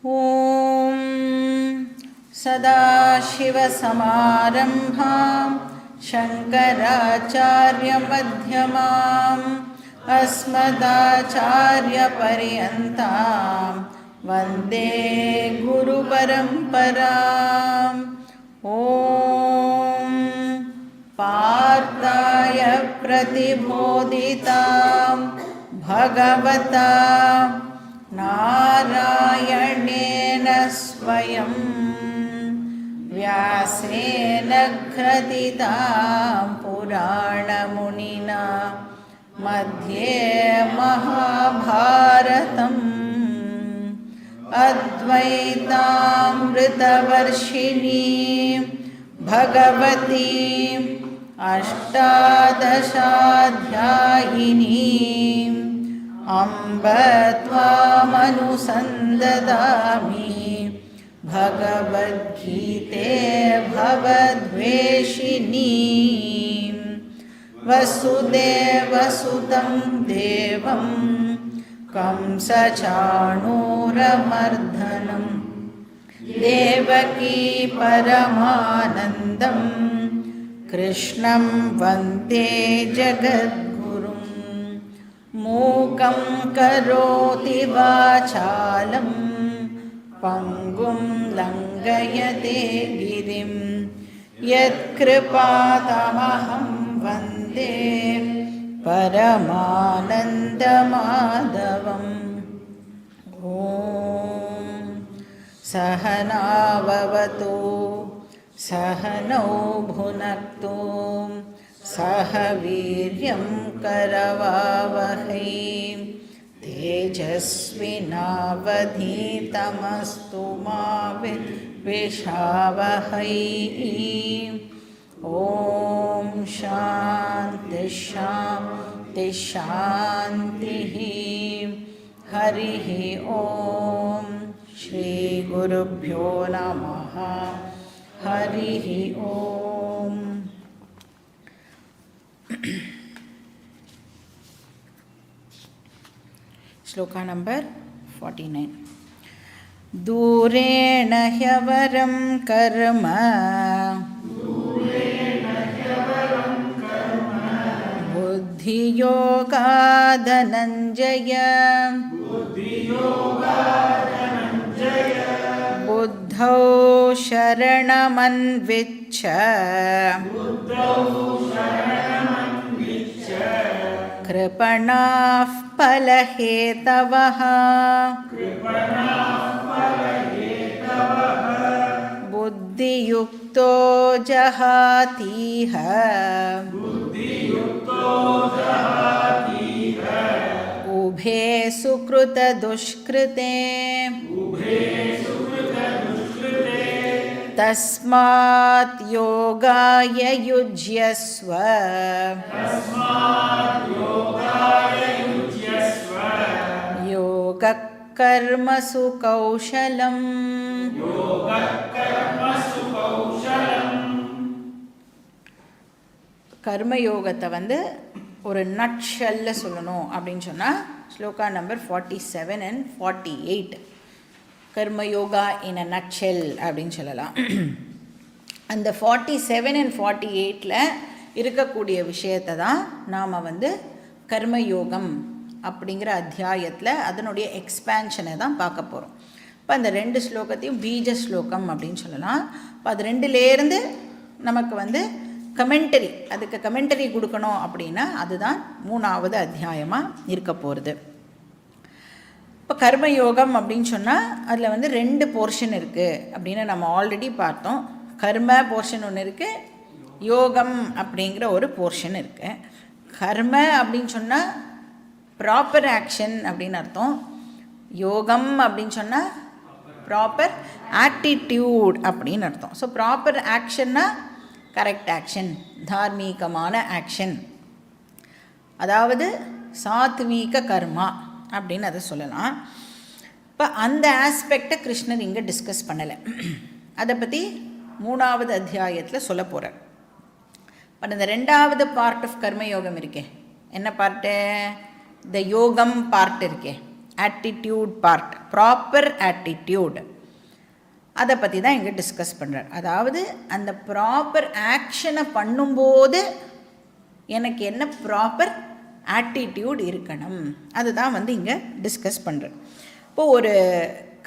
ॐ सदाशिवसमारम्भां शङ्कराचार्यमध्यमाम् अस्मदाचार्यपर्यन्तां वन्दे गुरुपरम्पराम्। ॐ पार्थाय प्रतिबोधितां भगवता नारायणेन स्वयं व्यासेन ग्रथितां पुराणमुनिना मध्ये महाभारतम् अद्वैतामृतवर्षिणीं भगवतीम् अष्टादशाध्यायिनीम् अम्ब त्वामनुसन्ददामि भगवद्गीते भवद्वेषिणीं वसुदेवसुतं देवं कंसचाणूरमर्दनं देवकी परमानन्दं कृष्णं वन्दे जगद्गुरुं। मूकं करोति वाचालं पङ्गुं लङ्घयते गिरिं यत्कृपातमहं वन्दे परमानन्दमाधवम्। ॐ सहनाववतु सहनौ भुनक्तु सह वीर्यं करवावहै तेजस्विनावधीतमस्तु मा विद्विषावहै। ॐ शान्ति शान्ति शान्तिः। हरिः ॐ श्री गुरुभ्यो नमः। हरिः ॐ। श्लोका नंबर 49। दूरेण ह्यवरं कर्म बुद्धियोगाधनञ्जय बुद्धौ शरणमन्विच्छ कृपणाः फलहेतवः बुद्धियुक्तो जहातीह उभे सुकृतदुष्कृते तस्मात् योगाय युज्यस्व योगः कर्मसु कौशलम्। கர்மயோகத்தை வந்து ஒரு நட்ஷல்ல சொல்லணும் அப்படின்னு சொன்னால் shloka number 47 and 48 karma yoga in a nutshell அப்படின்னு சொல்லலாம். அந்த 47 and 48ல் இருக்கக்கூடிய விஷயத்தை தான் நாம் வந்து கர்மயோகம் அப்படிங்கிற அத்தியாயத்தில் அதனுடைய எக்ஸ்பேன்ஷனை தான் பார்க்க போகிறோம். இப்போ அந்த 2 ஸ்லோகத்தையும் பீஜ ஸ்லோகம் அப்படின்னு சொல்லலாம். இப்போ அது 2லேருந்து நமக்கு வந்து கமெண்டரி, அதுக்கு கமெண்டரி கொடுக்கணும் அப்படின்னா அதுதான் 3வது அத்தியாயமாக இருக்க போகிறது. இப்போ கர்மயோகம் அப்படின்னு சொன்னால் அதில் வந்து 2 போர்ஷன் இருக்குது அப்படின்னு நம்ம ஆல்ரெடி பார்த்தோம். கர்ம போர்ஷன் ஒன்று இருக்குது, யோகம் அப்படிங்கிற ஒரு போர்ஷன் இருக்குது. கர்ம அப்படின்னு சொன்னால் ப்ராப்பர் ஆக்ஷன் அப்படின்னு அர்த்தம். யோகம் அப்படின்னு சொன்னால் ப்ராப்பர் ஆட்டிடியூட் அப்படின்னு அர்த்தம். ஸோ ப்ராப்பர் ஆக்ஷன்னா கரெக்ட் ஆக்ஷன், தார்மீகமான ஆக்ஷன், அதாவது சாத்வீக கர்மா அப்படின்னு அதை சொல்லலாம். இப்போ அந்த ஆஸ்பெக்டை கிருஷ்ணர் இங்கே டிஸ்கஸ் பண்ணலை. அதை பற்றி 3வது அத்தியாயத்தில் சொல்ல போகிறார். பட் இந்த 2வது பார்ட் ஆஃப் கர்மயோகம் இருக்கே, என்ன பார்ட்டு? த யோகம் பார்ட் இருக்கே, ஆட்டிடியூட் பார்ட், ப்ராப்பர் ஆட்டிடியூட், அதை பற்றி தான் இங்கே டிஸ்கஸ் பண்ணுறார். அதாவது அந்த ப்ராப்பர் ஆக்ஷனை பண்ணும்போது எனக்கு என்ன ப்ராப்பர் ஆட்டிடியூட் இருக்கணும், அதுதான் வந்து இங்கே டிஸ்கஸ் பண்ணுறேன். இப்போது ஒரு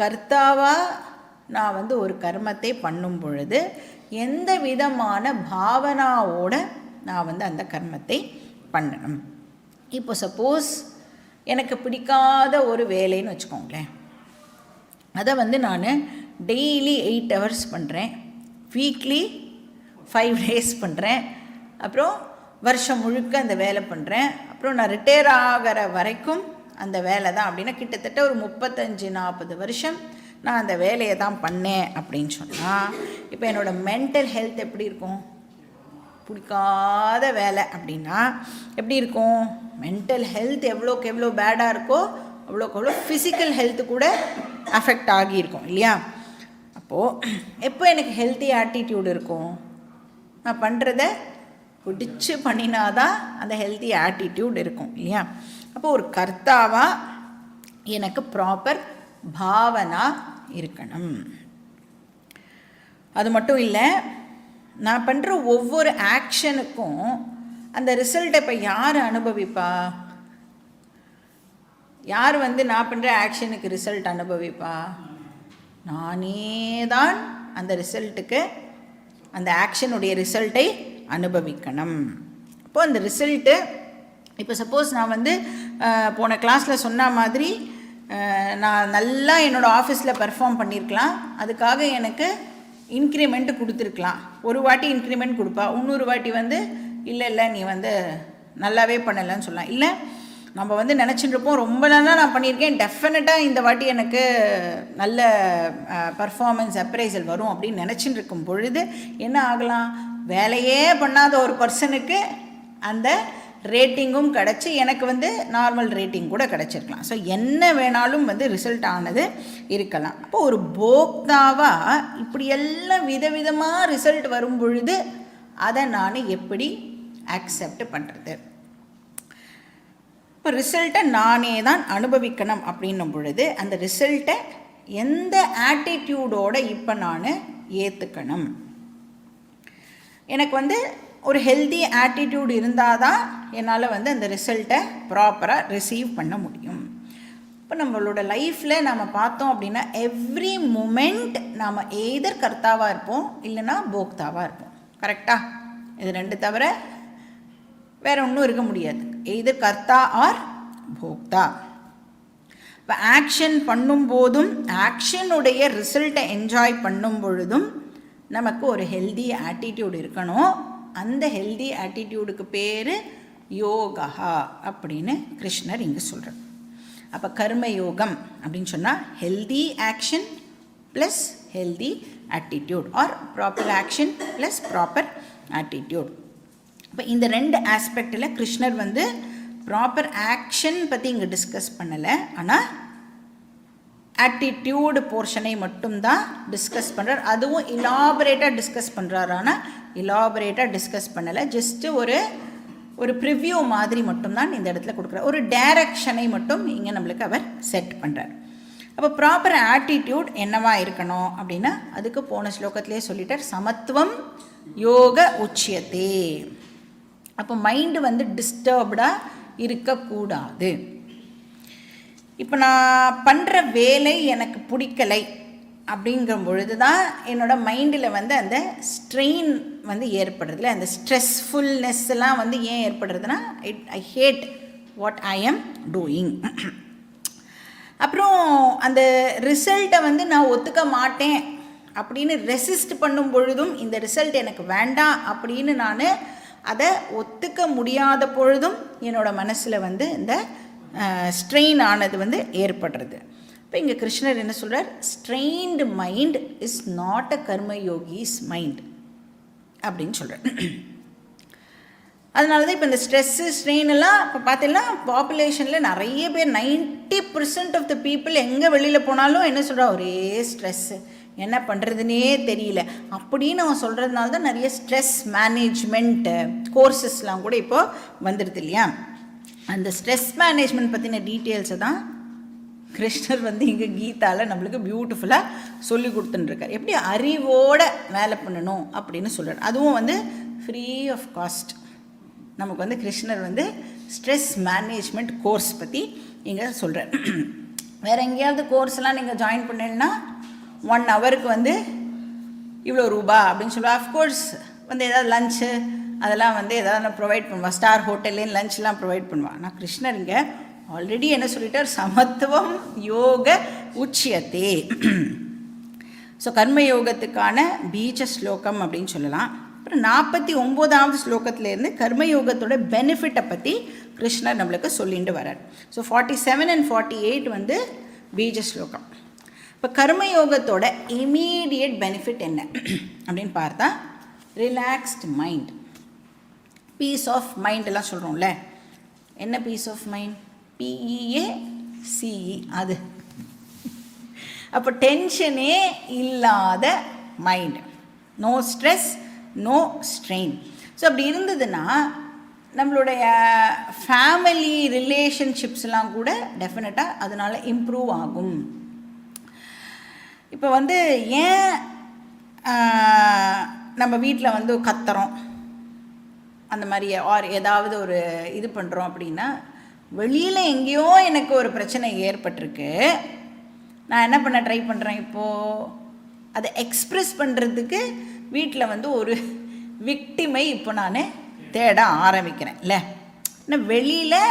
கர்த்தாவாக நான் வந்து ஒரு கர்மத்தை பண்ணும் பொழுது எந்த விதமான பாவனாவோடு நான் வந்து அந்த கர்மத்தை பண்ணணும். இப்போ சப்போஸ் எனக்கு பிடிக்காத ஒரு வேலைன்னு வச்சுக்கோங்களேன், அதை வந்து நான் டெய்லி 8 hours பண்ணுறேன், வீக்லி 5 days பண்ணுறேன், அப்புறம் வருஷம் முழுக்க அந்த வேலை பண்ணுறேன், அப்புறம் நான் ரிட்டையர் ஆகிற வரைக்கும் அந்த வேலை தான் அப்படின்னா கிட்டத்தட்ட ஒரு 35-40 வருஷம் நான் அந்த வேலையை தான் பண்ணேன் அப்படின்னு சொன்னால், இப்போ என்னோடய மென்டல் ஹெல்த் எப்படி இருக்கும்? பிடிக்காத வேலை அப்படின்னா எப்படி இருக்கும்? மென்டல் ஹெல்த் எவ்வளோக்கு எவ்வளோ பேடாக இருக்கோ அவ்வளோக்கு எவ்வளோ ஃபிசிக்கல் ஹெல்த்து கூட அஃபெக்ட் ஆகியிருக்கும் இல்லையா? அப்போது எப்போ எனக்கு ஹெல்த்தி ஆட்டிடியூட் இருக்கும்? நான் பண்ணுறத பிடிச்சி பண்ணினாதான் அந்த ஹெல்த்தி ஆட்டிடியூட் இருக்கும் இல்லையா? அப்போ ஒரு கர்த்தாவாக எனக்கு ப்ராப்பர் பாவனா இருக்கணும். அது மட்டும் இல்லை, நான் பண்ணுற ஒவ்வொரு ஆக்ஷனுக்கும் அந்த ரிசல்ட்டை இப்போ யார் அனுபவிப்பா? யார் வந்து நான் பண்ணுற ஆக்ஷனுக்கு ரிசல்ட் அனுபவிப்பா? நானே தான் அந்த ரிசல்ட்டுக்கு, அந்த ஆக்ஷனுடைய ரிசல்ட்டை அனுபவிக்கணும். இப்போது அந்த ரிசல்ட்டு, இப்போ சப்போஸ் நான் வந்து போன கிளாஸில் சொன்ன மாதிரி நான் நல்லா என்னோடய ஆஃபீஸில் பெர்ஃபார்ம் பண்ணியிருக்கலாம், அதுக்காக எனக்கு இன்க்ரிமெண்ட் கொடுத்துருக்கலாம். ஒரு வாட்டி இன்க்ரிமெண்ட் கொடுப்பா, இன்னொரு வாட்டி வந்து இல்லை நீ வந்து நல்லாவே பண்ணலைன்னு சொல்லலாம். இல்லை நம்ம வந்து நினச்சிட்டுருப்போம் ரொம்ப நல்லா நான் பண்ணியிருக்கேன், டெஃபினட்டாக இந்த வாட்டி எனக்கு நல்ல பர்ஃபார்மன்ஸ் அப்ரைசல் வரும் அப்படின்னு நினச்சிட்டு இருக்கும் பொழுது என்ன ஆகலாம்? வேலையே பண்ணாத ஒரு பர்சனுக்கு அந்த ரேட்டிங்கும் கிடச்சி எனக்கு வந்து நார்மல் ரேட்டிங் கூட கிடச்சிருக்கலாம். ஸோ என்ன வேணாலும் வந்து ரிசல்ட் ஆனது இருக்கலாம். அப்போ ஒரு போக்தாவாக இப்படியெல்லாம் விதவிதமாக ரிசல்ட் வரும் பொழுது அதை நான் எப்படி அக்செப்ட் பண்ணுறது? இப்போ ரிசல்ட்டை நானே தான் அனுபவிக்கணும் அப்படின்னும் பொழுது அந்த ரிசல்ட்டை எந்த ஆட்டிடியூடோடு இப்போ நான் ஏற்றுக்கணும்? எனக்கு வந்து ஒரு ஹெல்தி ஆட்டிடியூட் இருந்தால் தான் என்னால் வந்து அந்த ரிசல்ட்டை ப்ராப்பராக ரிசீவ் பண்ண முடியும். இப்போ நம்மளோட லைஃப்பில் நம்ம பார்த்தோம் அப்படின்னா எவ்ரி மூமெண்ட் நாம் எய்தர் கர்த்தாவாக இருப்போம் இல்லைன்னா போக்தாவாக இருப்போம். கரெக்டாக? இது ரெண்டு தவிர வேறு ஒன்றும் இருக்க முடியாது. எய்தர் கர்த்தா ஆர் போக்தா. இப்போ ஆக்ஷன் பண்ணும்போதும் ஆக்ஷனுடைய ரிசல்ட்டை என்ஜாய் பண்ணும் பொழுதும் நமக்கு ஒரு ஹெல்தி ஆட்டிடியூட் இருக்கணும். அந்த ஹெல்தி ஆட்டிடியூடுக்கு பேர் யோகா அப்படின்னு கிருஷ்ணர் இங்கே சொல்கிறார். அப்போ கர்மயோகம் அப்படின்னு சொன்னால் healthy action plus healthy attitude R proper action plus proper attitude. இப்போ இந்த ரெண்டு ஆஸ்பெக்டில் கிருஷ்ணர் வந்து ப்ராப்பர் ஆக்ஷன் பற்றி இங்கே டிஸ்கஸ் பண்ணலை, ஆனால் ஆட்டிடியூடு போர்ஷனை மட்டும்தான் டிஸ்கஸ் பண்ணுறார். அதுவும் இலாபரேட்டாக டிஸ்கஸ் பண்ணுறாரு, ஆனால் இலாபரேட்டாக டிஸ்கஸ் பண்ணலை. ஜஸ்ட்டு ஒரு ப்ரிவ்யூ மாதிரி மட்டும்தான் இந்த இடத்துல கொடுக்குறார். ஒரு டைரக்ஷனை மட்டும் இங்கே நம்மளுக்கு அவர் செட் பண்ணுறார். அப்போ ப்ராப்பர் ஆட்டிடியூட் என்னவா இருக்கணும் அப்படின்னா அதுக்கு போன ஸ்லோகத்திலே சொல்லிட்டார், சமத்துவம் யோக உச்சியத்தே. அப்போ மைண்டு வந்து டிஸ்டர்ப்டாக இருக்கக்கூடாது. இப்போ நான் பண்ணுற வேலை எனக்கு பிடிக்கலை அப்படிங்கிற பொழுது தான் என்னோடய மைண்டில் வந்து அந்த ஸ்ட்ரெயின் வந்து ஏற்படுறதுல, அந்த ஸ்ட்ரெஸ்ஃபுல்னஸ் எல்லாம் வந்து ஏன் ஏற்படுறதுன்னா I hate what I am doing. அப்புறம் அந்த ரிசல்ட்டை வந்து நான் ஒத்துக்க மாட்டேன் அப்படின்னு ரெசிஸ்ட் பண்ணும் பொழுதும், இந்த ரிசல்ட் எனக்கு வேண்டாம் அப்படின்னு நான் அதை ஒத்துக்க முடியாத பொழுதும் என்னோடய மனசில் வந்து இந்த ஸ்ட்ரெயின் ஆனது வந்து ஏற்படுறது. இப்போ இங்கே கிருஷ்ணர் என்ன சொல்கிறார்? Strained mind is not a karmayogi's mind அப்படின்னு சொல்கிறார். அதனால தான் இப்போ இந்த ஸ்ட்ரெஸ்ஸு ஸ்ட்ரெயின் எல்லாம் இப்போ பார்த்தீங்கன்னா பாப்புலேஷனில் நிறைய பேர் 90% ஆஃப் த பீப்புள் எங்கே வெளியில் போனாலும் என்ன சொல்கிறா? ஒரே ஸ்ட்ரெஸ்ஸு, என்ன பண்ணுறதுனே தெரியல அப்படின்னு அவன் சொல்கிறதுனால தான் நிறைய ஸ்ட்ரெஸ் மேனேஜ்மெண்ட் கோர்சஸ்லாம் கூட இப்போது வந்துடுது இல்லையா? அந்த ஸ்ட்ரெஸ் மேனேஜ்மெண்ட் பற்றின டீட்டெயில்ஸை தான் கிருஷ்ணர் வந்து இங்கே கீதாவில் நம்மளுக்கு பியூட்டிஃபுல்லாக சொல்லி கொடுத்துட்டுருக்கார். எப்படி அறிவோடு வேலை பண்ணணும் அப்படின்னு சொல்கிறார். அதுவும் வந்து ஃப்ரீ ஆஃப் காஸ்ட். நமக்கு வந்து கிருஷ்ணர் வந்து ஸ்ட்ரெஸ் மேனேஜ்மெண்ட் கோர்ஸ் பற்றி இங்கே சொல்கிறார். வேறு எங்கேயாவது கோர்ஸ்லாம் நீங்கள் ஜாயின் பண்ணீங்கன்னா 1 ஹவருக்கு வந்து இவ்வளோ ரூபா அப்படின்னு சொல்லுவாள். அஃப்கோர்ஸ் வந்து ஏதாவது லஞ்சு அதெல்லாம் வந்து எதாவது ப்ரொவைட் பண்ணுவாள். ஸ்டார் ஹோட்டல்லேயும் லஞ்செலாம் ப்ரொவைட் பண்ணுவாள். ஆனால் கிருஷ்ணர் இங்கே ஆல்ரெடி என்ன சொல்லிட்டார், சமத்துவம் யோக உச்சியத்தே. ஸோ கர்மயோகத்துக்கான பீஜ ஸ்லோகம் அப்படின்னு சொல்லலாம். அப்புறம் 49வது ஸ்லோகத்திலேருந்து கர்மயோகத்தோட பெனிஃபிட்டை பற்றி கிருஷ்ணர் நம்மளுக்கு சொல்லிட்டு வரார். ஸோ 47 and 48 வந்து பீஜ ஸ்லோகம். இப்போ கர்மயோகத்தோட இமீடியட் பெனிஃபிட் என்ன அப்படின்னு பார்த்தா, relaxed mind, peace of mind எல்லாம் சொல்கிறோம்ல. என்ன பீஸ் ஆஃப் மைண்ட்? PEACE. அது அப்போ டென்ஷனே இல்லாத mind, no stress, no strain. So அப்படி இருந்ததுன்னா நம்மளுடைய ஃபேமிலி ரிலேஷன்ஷிப்ஸ்லாம் கூட டெஃபினட்டாக அதனால் இம்ப்ரூவ் ஆகும். இப்போ வந்து ஏன் நம்ம வீட்டில் வந்து கத்துறோம் அந்த மாதிரி ஆர் ஏதாவது ஒரு இது பண்ணுறோம் அப்படின்னா, வெளியில் எங்கேயோ எனக்கு ஒரு பிரச்சனை ஏற்பட்டிருக்கு, நான் என்ன பண்ண ட்ரை பண்ணுறேன், இப்போது அதை எக்ஸ்ப்ரெஸ் பண்ணுறதுக்கு வீட்டில் வந்து ஒரு விக்டிமை இப்போ நான் தேட ஆரம்பிக்கிறேன். இல்லை இன்னும் வெளியில்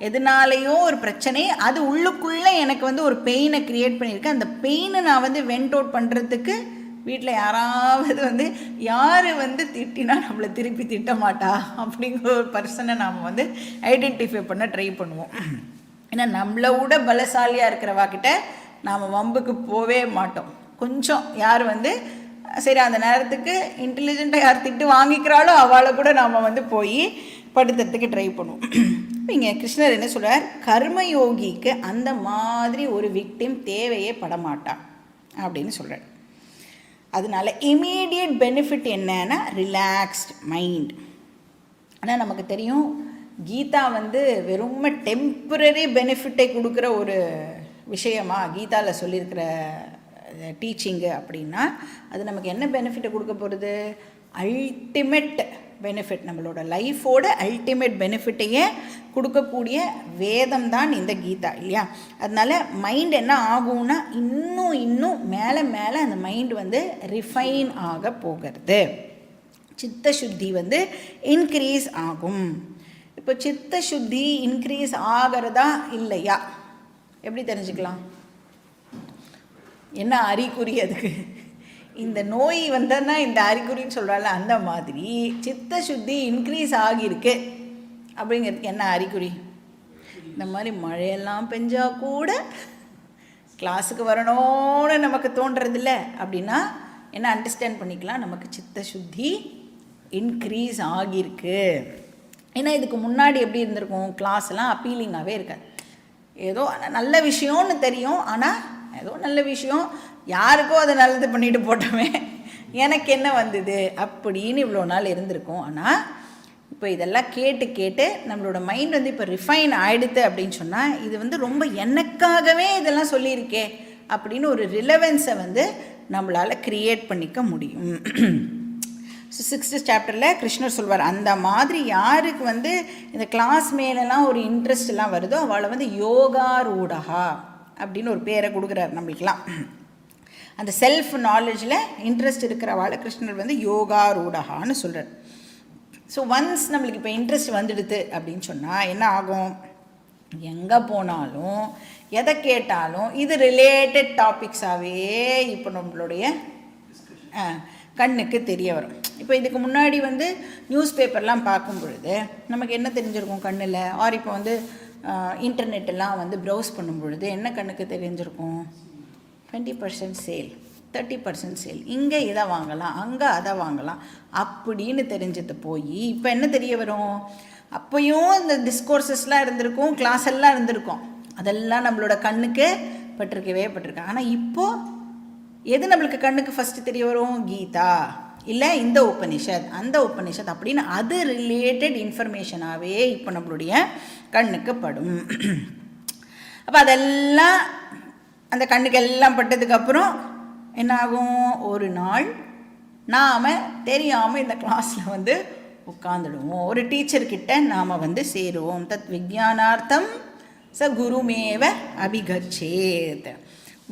எதனாலேயோ ஒரு பிரச்சனை, அது உள்ளுக்குள்ளே எனக்கு வந்து ஒரு பெயினை க்ரியேட் பண்ணியிருக்கேன். அந்த பெயினை நான் வந்து வெண்ட் அவுட் பண்ணுறதுக்கு வீட்டில் யாராவது வந்து யார் வந்து திட்டினா நம்மளை திருப்பி திட்ட மாட்டா அப்படிங்கிற ஒரு பர்சனை நாம் வந்து ஐடென்டிஃபை பண்ண ட்ரை பண்ணுவோம். ஏன்னா நம்மளை விட பலசாலியாக இருக்கிறவாக்கிட்ட நாம் வம்புக்கு போவே மாட்டோம். கொஞ்சம் யார் வந்து சரி அந்த நேரத்துக்கு இன்டெலிஜென்ட்டாக யார் திட்டு வாங்கிக்கிறாளோ அவளை கூட நாம் வந்து போய் படுத்துறதுக்கு ட்ரை பண்ணுவோம். இங்கே கிருஷ்ணர் என்ன சொல்கிறார், கர்மயோகிக்கு அந்த மாதிரி ஒரு விக்டிம் தேவையே படமாட்டான் அப்படின்னு சொல்கிறார். அதனால இமீடியட் பெனிஃபிட் என்னன்னா ரிலாக்ஸ்ட் மைண்ட். ஆனால் நமக்கு தெரியும் கீதா வந்து வெறும் டெம்பரரி பெனிஃபிட்டை கொடுக்குற ஒரு விஷயமா கீதாவில் சொல்லியிருக்கிற டீச்சிங்கு அப்படின்னா, அது நமக்கு என்ன பெனிஃபிட்டை கொடுக்க போகிறது, அல்டிமேட் பெனிஃபிட், நம்மளோட லைஃபோட அல்டிமேட் பெனிஃபிட்டையே கொடுக்கக்கூடிய வேதம் தான் இந்த கீதா இல்லையா. அதனால மைண்ட் என்ன ஆகும்னா இன்னும் மேலே மேலே அந்த மைண்ட் வந்து ரிஃபைன் ஆக போகிறது, சித்த சுத்தி வந்து இன்க்ரீஸ் ஆகும். இப்போ சித்த சுத்தி இன்க்ரீஸ் ஆகிறதா இல்லையா எப்படி தெரிஞ்சுக்கலாம்? என்ன அறிகுறி அதுக்கு? இந்த நோய் வந்தன்னா இந்த அறிகுறின்னு சொல்கிறால அந்த மாதிரி சித்த சுத்தி இன்க்ரீஸ் ஆகியிருக்கு அப்படிங்கிறதுக்கு என்ன அறிகுறி? இந்த மாதிரி மழையெல்லாம் பெஞ்சா கூட கிளாஸுக்கு வரணும்னு நமக்கு தோன்றதில்ல அப்படின்னா என்ன அண்டர்ஸ்டாண்ட் பண்ணிக்கலாம், நமக்கு சித்த சுத்தி இன்க்ரீஸ் ஆகியிருக்கு. ஏன்னா இதுக்கு முன்னாடி எப்படி இருந்திருக்கும், கிளாஸ்லாம் அப்பீலிங்காகவே இருக்காது. ஏதோ நல்ல விஷயம்னு தெரியும், ஆனால் ஏதோ நல்ல விஷயம் யாருக்கோ அதை நல்லது பண்ணிட்டு போட்டோமே எனக்கு என்ன வந்தது அப்படின்னு இவ்வளோ நாள் இருந்திருக்கும். ஆனால் இப்போ இதெல்லாம் கேட்டு கேட்டு நம்மளோட மைண்ட் வந்து இப்போ ரிஃபைன் ஆகிடுது அப்படின்னு சொன்னால், இது வந்து ரொம்ப எனக்காகவே இதெல்லாம் சொல்லியிருக்கே அப்படின்னு ஒரு ரிலவன்ஸை வந்து நம்மளால் க்ரியேட் பண்ணிக்க முடியும். 6th சாப்டரில் கிருஷ்ணர் சொல்வார், அந்த மாதிரி யாருக்கு வந்து இந்த கிளாஸ் மேலெலாம் ஒரு இன்ட்ரெஸ்ட் எல்லாம் வருதோ அவளை வந்து யோகா ரூடகா அப்படின்னு ஒரு பேரை கொடுக்குறாரு நம்மளுக்கெல்லாம். அந்த செல்ஃப் நாலேஜில் இன்ட்ரெஸ்ட் இருக்கிறவாளை கிருஷ்ணர் வந்து யோகா ரூடகான்னு சொல்கிறார். ஸோ ஒன்ஸ் நம்மளுக்கு இப்போ இன்ட்ரெஸ்ட் வந்துடுது அப்படின்னு சொன்னால் என்ன ஆகும், எங்கே போனாலும் எதை கேட்டாலும் இது ரிலேட்டட் டாபிக்ஸாகவே இப்போ நம்மளுடைய கண்ணுக்கு தெரிய வரும். இப்போ இதுக்கு முன்னாடி வந்து நியூஸ் பேப்பர்லாம் பார்க்கும் பொழுது நமக்கு என்ன தெரிஞ்சிருக்கும் கண்ணில், ஆர் இப்போ வந்து இன்டர்நெட்டெல்லாம் வந்து ப்ரௌஸ் பண்ணும் பொழுது என்ன கண்ணுக்கு தெரிஞ்சிருக்கும், 20% சேல், 30% சேல், இங்கே இதை வாங்கலாம் அங்கே அதை வாங்கலாம் அப்படின்னு தெரிஞ்சது போய் இப்போ என்ன தெரிய வரும், அப்போயும் இந்த டிஸ்கோர்ஸஸ்லாம் இருந்திருக்கும், கிளாஸ் எல்லாம் இருந்திருக்கும், அதெல்லாம் நம்மளோட கண்ணுக்கு பட்டிருக்கேன். ஆனால் இப்போது எது நம்மளுக்கு கண்ணுக்கு ஃபஸ்ட்டு தெரிய வரும், கீதா இல்லை இந்த உபனிஷத் அந்த உபனிஷத் அப்படின்னு அது ரிலேட்டட் இன்ஃபர்மேஷனாகவே இப்போ நம்மளுடைய கண்ணுக்கு படும். அப்போ அதெல்லாம் அந்த கண்ணுக்கு எல்லாம் பட்டதுக்கப்புறம் என்ன ஆகும், ஒரு நாள் நாம் தெரியாமல் இந்த கிளாஸில் வந்து உட்காந்துடுவோம், ஒரு டீச்சர்கிட்ட நாம் வந்து சேருவோம். தத் விஜயானார்த்தம் ச குருமேவ அபிகச்சேத்.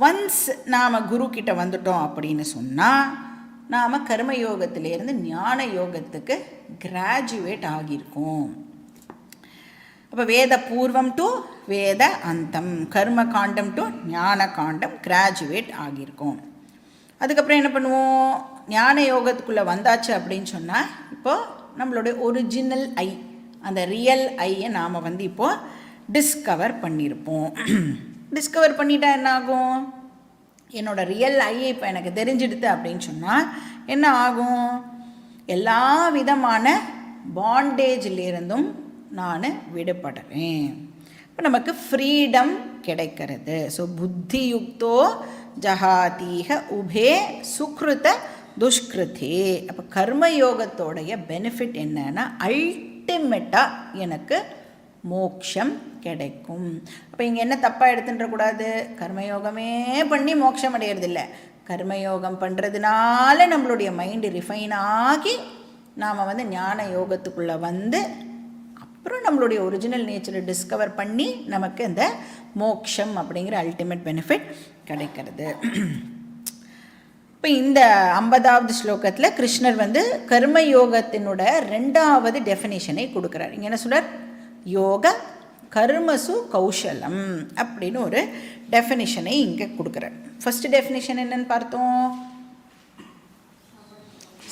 ஒன்ஸ் நாம் குரு கிட்ட வந்துட்டோம் அப்படின்னு சொன்னால் நாம் கர்மயோகத்திலேருந்து ஞான யோகத்துக்கு கிராஜுவேட் ஆகியிருக்கோம். அப்போ வேத பூர்வம் டு வேத அந்தம், கர்ம காண்டம் டு ஞான காண்டம் கிராஜுவேட் ஆகியிருக்கோம். அதுக்கப்புறம் என்ன பண்ணுவோம், ஞான யோகத்துக்குள்ளே வந்தாச்சு அப்படின்னு சொன்னால் இப்போது நம்மளுடைய ஒரிஜினல் ஐ, அந்த ரியல் ஐயை நாம் வந்து இப்போது டிஸ்கவர் பண்ணியிருப்போம். டிஸ்கவர் பண்ணிட்டா என்ன ஆகும், என்னோடய ரியல் ஐயை இப்போ எனக்கு தெரிஞ்சிடுது அப்படின்னு சொன்னால் என்ன ஆகும், எல்லா விதமான பாண்டேஜிலிருந்தும் நான் விடுபடுறேன். இப்போ நமக்கு ஃப்ரீடம் கிடைக்கிறது. ஸோ புத்தியுக்தோ ஜஹாதீக உபே சுக்ருத துஷ்கிருதே. அப்போ கர்மயோகத்தோடைய பெனிஃபிட் என்னன்னா அல்டிமேட்டாக எனக்கு மோக்ஷம் கிடைக்கும். அப்போ இங்கே என்ன தப்பாக எடுத்துன்றக்கூடாது, கர்மயோகமே பண்ணி மோட்சம் அடையிறதில்லை. கர்மயோகம் பண்ணுறதுனால நம்மளுடைய மைண்டு ரிஃபைன் ஆகி நாம் வந்து ஞான யோகத்துக்குள்ளே வந்து அப்புறம் நம்மளுடைய ஒரிஜினல் நேச்சரை டிஸ்கவர் பண்ணி நமக்கு இந்த மோக்ஷம் அப்படிங்கிற அல்டிமேட் பெனிஃபிட் கிடைக்கிறது. இப்போ இந்த 50வது ஸ்லோகத்தில் கிருஷ்ணர் வந்து கர்மயோகத்தினோட 2வது டெஃபினேஷனை கொடுக்குறார். இங்கே என்ன சொல்கிறார், யோக கர்மசு கௌஷலம் அப்படின்னு ஒரு டெஃபினிஷனை இங்கே கொடுக்குறார். ஃபர்ஸ்ட் டெஃபினிஷன் என்னன்னு பார்த்தோம்,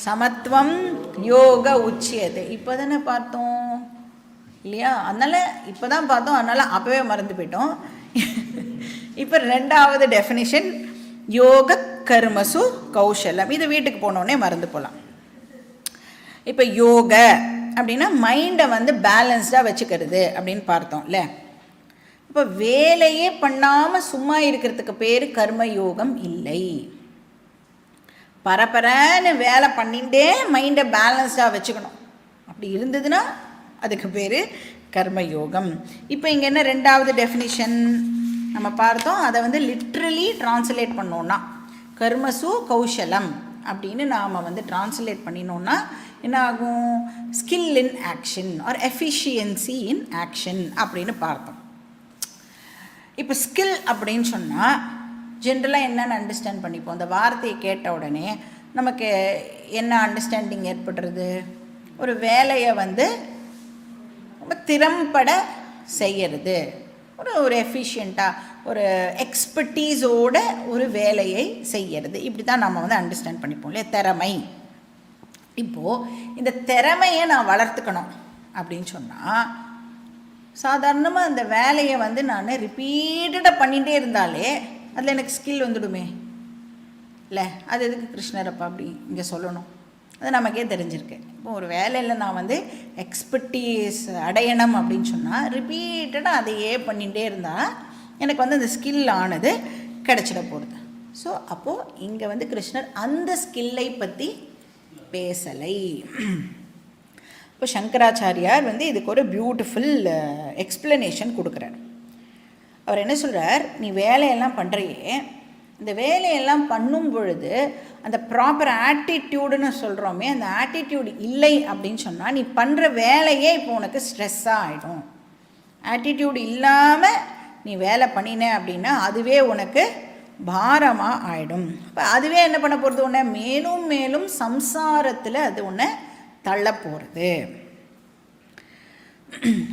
சமத்துவம் யோக உச்சியது. இப்போ தானே பார்த்தோம் இல்லையா, அதனால் இப்போ தான் பார்த்தோம், அதனால் அப்போவே மறந்து போயிட்டோம். இப்போ 2வது டெஃபினிஷன் யோக கர்மசு கௌஷலம். இது வீட்டுக்கு போனோடனே மறந்து போகலாம். இப்போ யோக அப்படின்னா மைண்டை வந்து பேலன்ஸ்டாக வச்சுக்கிறது அப்படின்னு பார்த்தோம்ல. இப்போ வேலையே பண்ணாமல் சும்மா இருக்கிறதுக்கு பேர் கர்மயோகம் இல்லை. பரபரன்னு வேலை பண்ணிகிட்டே மைண்டை பேலன்ஸ்டாக வச்சுக்கணும், அப்படி இருந்ததுன்னா அதுக்கு பேர் கர்மயோகம். இப்போ இங்கே என்ன 2வது டெஃபினிஷன் நம்ம பார்த்தோம், அதை வந்து லிட்ரலி டிரான்ஸ்லேட் பண்ணோன்னா கர்மசு கௌஷலம் அப்படின்னு நாம் வந்து டிரான்ஸ்லேட் பண்ணினோன்னா என்ன ஆகும், skill in action or efficiency in action அப்படின்னு பார்த்தோம். இப்போ ஸ்கில் அப்படின்னு சொன்னால் ஜென்ரலாக என்னென்னு அண்டர்ஸ்டாண்ட் பண்ணிப்போம். அந்த வார்த்தையை கேட்ட உடனே நமக்கு என்ன அண்டர்ஸ்டாண்டிங் ஏற்படுறது, ஒரு வேலையை வந்து ரொம்ப திறம்பட செய்கிறது, ஒரு எஃபிஷியண்ட்டாக ஒரு எக்ஸ்பர்டீஸோட ஒரு வேலையை செய்கிறது, இப்படி தான் நம்ம வந்து அண்டர்ஸ்டாண்ட் பண்ணிப்போம் இல்லையா, திறமை. இப்போது இந்த திறமையை நான் வளர்த்துக்கணும் அப்படின்னு சொன்னால் சாதாரணமாக அந்த வேலையை வந்து நான் ரிப்பீட்டடாக பண்ணிகிட்டே இருந்தாலே அதில் எனக்கு ஸ்கில் வந்துடுமே இல்லை. அது எதுக்கு கிருஷ்ணரப்பா அப்படி இங்கே சொல்லணும், அது நமக்கே தெரிஞ்சிருக்கு. இப்போ ஒரு வேலையில் நான் வந்து எக்ஸ்பர்டீஸ் அடையணும் அப்படின்னு சொன்னால் ரிப்பீட்டடாக அதையே பண்ணிகிட்டே இருந்தால் எனக்கு வந்து அந்த ஸ்கில் ஆனது கிடச்சிட போகிறது. ஸோ அப்போது இங்கே வந்து கிருஷ்ணர் அந்த ஸ்கில்லை பற்றி பேசலை. இப்போ சங்கராச்சாரியார் வந்து இதுக்கு ஒரு பியூட்டிஃபுல் எக்ஸ்பிளனேஷன் கொடுக்குறார். அவர் என்ன சொல்கிறார், நீ வேலையெல்லாம் பண்ணுறியே, இந்த வேலையெல்லாம் பண்ணும் பொழுது அந்த ப்ராப்பர் ஆட்டிடியூடுன்னு சொல்கிறோமே, அந்த ஆட்டிடியூடு இல்லை அப்படின்னு சொன்னால் நீ பண்ணுற வேலையே இப்போ உனக்கு ஸ்ட்ரெஸ்ஸாக ஆகிடும். ஆட்டிடியூடு இல்லாமல் நீ வேலை பண்ணின அப்படின்னா அதுவே உனக்கு பாரமாக ஆகிடும். இப்போ அதுவே என்ன பண்ண போகிறது, உன்னை மேலும் மேலும் சம்சாரத்தில் அது உன்னை தள்ள போகிறது.